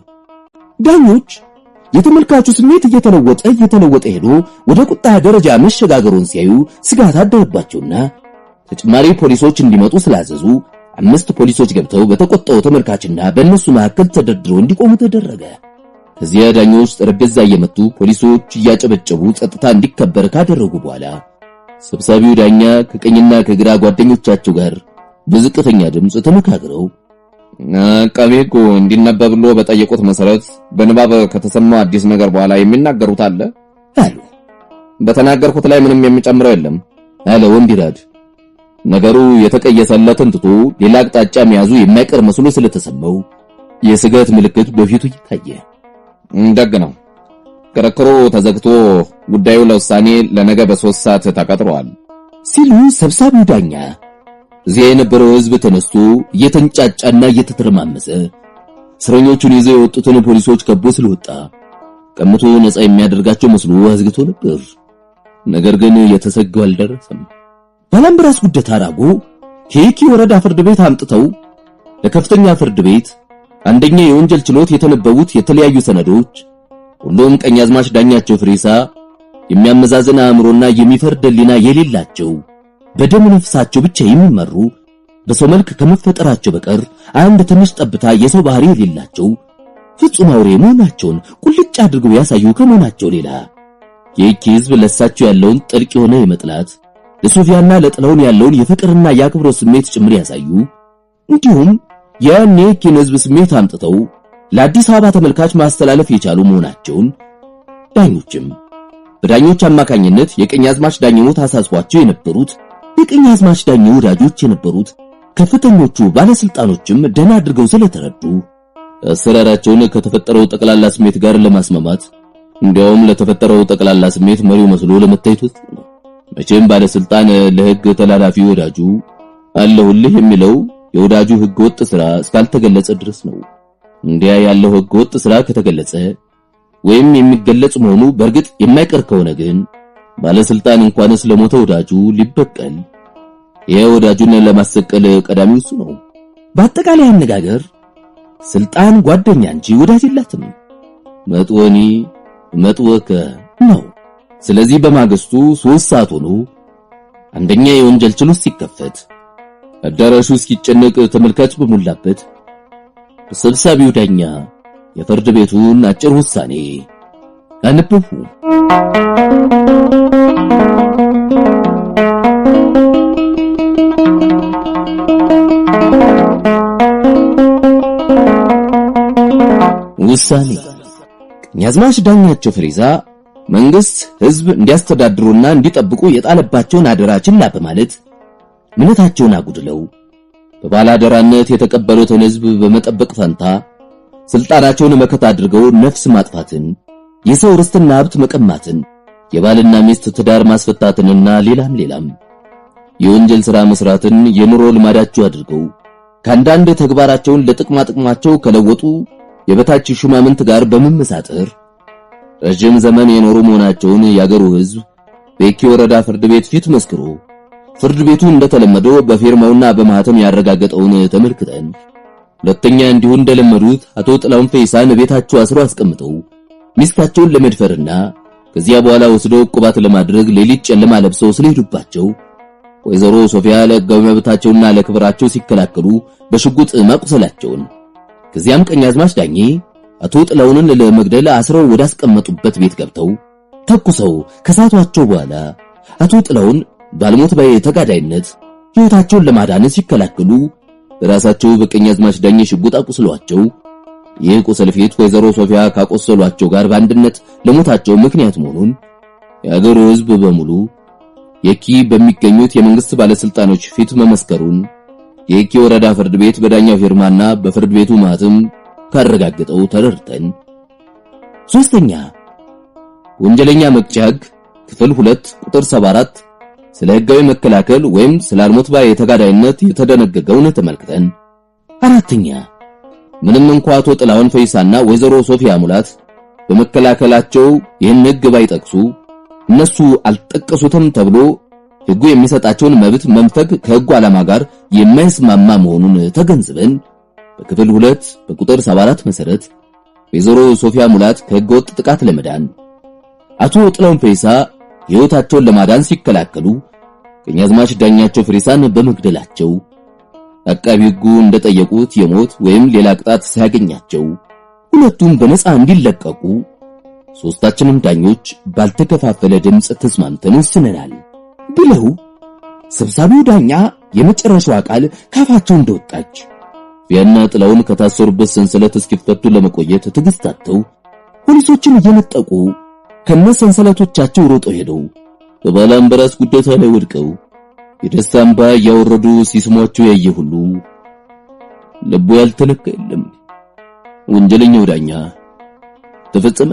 ዳኞች የተመልካቹ ስሜት እየተለወጠ ሄዶ ወደ ቁጣ ደረጃ መሸጋገሩን ሲያዩ ስጋት አደረባቸውና ተጨማሪ ፖሊሶች እንዲመጡ ስላዘዙ 5 ፖሊሶች ገብተው በተቆጣው ተመልካችና በእነሱ መካከል ተደርድረው እንዲቆሙ ተደረገ። ከዚያ ዳኞች ጠረጴዛ እየመቱ ፖሊሶች እያጨበጨቡ ጸጥታ እንዲከበር ካደረጉ በኋላ ሰብሳቢው ዳኛ ከቀኝና ከግራ ጓደኞቻቸው ጋር በዝቅተኛ ድምፅ ተመካክረው አቃቤ ሕጉ እንዲነበብሎ በጠየቁት መሰረት በንባብ ከተሰማው አዲስ ነገር በኋላ የሚናገሩት አለ አሉ። በተናገርኩት ላይ ምንም የሚጨምረው የለም አለ ወንዲራድ። ነገሩ የተቀየሰለትን ትቶ ሌላ አቅጣጫ መያዙ የማይቀር መስሎ ስለተሰማው የስጋት ምልክት በፊቱ ይታየ። ደግ ነው። ክርክሩ ተዘግቶ ጉዳዩ ለውሳኔ ለነገ በ3 ሰዓት ተቀጥሯል ሲሉ ሰብሳቢው ዳኛ እዚያ የነበረው ሕዝብ ተነስቶ እየተንጫጫና እየተተረማመሰ እስረኞቹን ይዘው የወጡትን ፖሊሶች ከቦ ስለወጣ ቀምቶ ነፃ የሚያደርጋቸው መስሎ አዝግቶ ነበር። ነገር ግን የተሰጋው አልደረሰም። ባላምበራስ ጉደታ አራጎ ከየኪ ወረዳ ፍርድ ቤት አምጥተው ለከፍተኛ ፍርድ ቤት አንደኛ የወንጀል ችሎት የተነበቡት የተለያዩ ሰነዶች ሁሉም ቀኛዝማች ዳኛቸው ፍሪሳ የሚያመዛዝን አእምሮና የሚፈርድ ሕሊና የሌላቸው በደም ነፍሳቸው ብቻ የሚመሩ በሰው መልክ ከመፈጠራቸው በቀር አንድ ትንሽ ጠብታ የሰው ባህሪ የሌላቸው ፍጹም አውሬ መሆናቸውን ቁልጭ አድርገው ያሳዩ ከመሆናቸው ሌላ የየኪ ሕዝብ ለሳቸው ያለውን ጥልቅ የሆነ የመጥላት ለሶፊያና ለጥላውን ያለውን የፍቅርና የአክብሮት ስሜት ጭምር ያሳዩ እንዲሁም ያን የየኪን ሕዝብ ስሜት አምጥተው ለአዲስ አበባ ተመልካች ማስተላለፍ የቻሉ መሆናቸውን ዳኞችም በዳኞች አማካኝነት የቀኛዝማች ዳኛው ታሳስቧቸው የነበሩት የቀኛዝማች ዳኛው ወዳጆች የነበሩት ከፍተኞቹ ባለስልጣኖችም ደና አድርገው ስለተረዱ አሰራራቸውን ከተፈጠረው ጠቅላላ ስሜት ጋር ለማስማማት እንዲያውም ለተፈጠረው ጠቅላላ ስሜት መሪው መስሎ ለመታየት ነው። መቼም ባለስልጣን ለሕግ ተላላፊ ወዳጁ አለሁልህ የሚለው የወዳጁ ሕገ ወጥ ሥራ እስካልተገለጸ ድረስ ነው። እንዲያ ያለው ሕገ ወጥ ሥራ ከተገለጸ ወይም የሚገለጽ መሆኑ በእርግጥ የማይቀር ከሆነ ግን ባለስልጣን እንኳን ስለሞተ ወዳጁ ሊበቀል የወዳጁን ለማሰቀል ቀዳሚው እሱ ነው። በአጠቃላይ አነጋገር ስልጣን ጓደኛ እንጂ ወዳጅ የላትም። መጥወኒ መጥወከ ነው። ስለዚህ በማግስቱ 3 ሰዓት ሆኖ አንደኛ የወንጀል ችሎት ሲከፈት አዳራሹ እስኪጨነቅ ተመልካች በሞላበት ሰብሳቢው ዳኛ የፍርድ ቤቱን አጭር ውሳኔ አነበቡ። ውሳኔ ቀኛዝማች ዳኛቸው ፍሪዛ መንግስት ሕዝብ እንዲያስተዳድሩና እንዲጠብቁ የጣለባቸውን አደራ ችላ በማለት እምነታቸውን አጉድለው በባላደራነት የተቀበሉትን ሕዝብ በመጠበቅ ፈንታ ስልጣናቸውን መከታ አድርገው ነፍስ ማጥፋትን፣ የሰው ርስትና ሀብት መቀማትን፣ የባልና ሚስት ትዳር ማስፈታትንና ሌላም የወንጀል ሥራ መስራትን የኑሮ ልማዳቸው አድርገው ከአንዳንድ ተግባራቸውን ለጥቅማቸው ከለወጡ የበታች ሹማምንት ጋር በመመሳጠር ረጅም ዘመን የኖሩ መሆናቸውን ያገሩ ሕዝብ በየኪ ወረዳ ፍርድ ቤት ፊት መስክሮ ፍርድ ቤቱ እንደተለመደው በፊርማውና በማህተም ያረጋገጠውን ተመልክተን ሁለተኛ እንዲሁ እንደለመዱት አቶ ጥላውን ፈይሳን ቤታቸው አስሮ አስቀምጠው ሚስታቸውን ለመድፈርና ከዚያ በኋላ ወስደው ቁባት ለማድረግ ሌሊት ጨለማ ለብሰው ስለሄዱባቸው ወይዘሮ ሶፊያ ለሕጋዊ መብታቸውና ለክብራቸው ሲከላከሉ በሽጉጥ ማቁሰላቸውን ከዚያም ቀኛዝማች ዳኜ አቶ ጥላውንን ለመግደል አስረው ወዳስቀመጡበት ቤት ገብተው ተኩሰው ከሳቷቸው በኋላ አቶ ጥላውን ባልሞት ባይ ተጋዳይነት ሕይወታቸውን ለማዳን ሲከላከሉ ራሳቸው በቀኛዝማች ዳኜ ሽጉጥ አቁስሏቸው ይህ ቁስል ፊት ወይዘሮ ሶፊያ ካቆሰሏቸው ጋር በአንድነት ለሞታቸው ምክንያት መሆኑን የአገሩ ሕዝብ በሙሉ የኪ በሚገኙት የመንግስት ባለስልጣኖች ፊት መመስከሩን የኪ ወረዳ ፍርድ ቤት በዳኛው ፊርማና በፍርድ ቤቱ ማህተም ካረጋገጠው ተረድተን፣ ሶስተኛ ወንጀለኛ መቅጫ ሕግ ክፍል 2 ቁጥር 74 ስለ ሕጋዊ መከላከል ወይም ስለ አልሞት ባይ የተጋዳይነት የተደነገገውን ተመልክተን፣ አራተኛ ምንም እንኳን አቶ ጥላሁን ፈይሳና ወይዘሮ ሶፊያ ሙላት በመከላከላቸው ይህን ሕግ ባይጠቅሱ እነሱ አልጠቀሱትም ተብሎ ሕጉ የሚሰጣቸውን መብት መንፈግ ከሕጉ ዓላማ ጋር የማይስማማ መሆኑን ተገንዝበን በክፍል 2 በቁጥር 74 መሰረት ወይዘሮ ሶፊያ ሙላት ከሕገወጥ ጥቃት ለመዳን አቶ ጥላሁን ፈይሳ ሕይወታቸውን ለማዳን ሲከላከሉ ቀኛዝማች ዳኛቸው ፍሪሳን በመግደላቸው አቃቢ ሕጉ እንደጠየቁት የሞት ወይም ሌላ ቅጣት ሳያገኛቸው ሁለቱም በነፃ እንዲለቀቁ ሶስታችንም ዳኞች ባልተከፋፈለ ድምጽ ተስማምተን ወስነናል ብለው ሰብሳቢው ዳኛ የመጨረሻው ቃል ካፋቸው እንደወጣች ቢያና ጥላውን ከታሰሩበት ሰንሰለት እስኪፈቱ ለመቆየት ትግስታቸው ፖሊሶችን እየነጠቁ ከነሰንሰለቶቻቸው ሮጠው ሄደው በባላምበራስ ጉዳታ ላይ ወድቀው የደስታ እንባ እያወረዱ ሲስሟቸው ያየ ሁሉ ልቡ ያልተነካ የለም። ወንጀለኛው ዳኛ ተፈጸመ።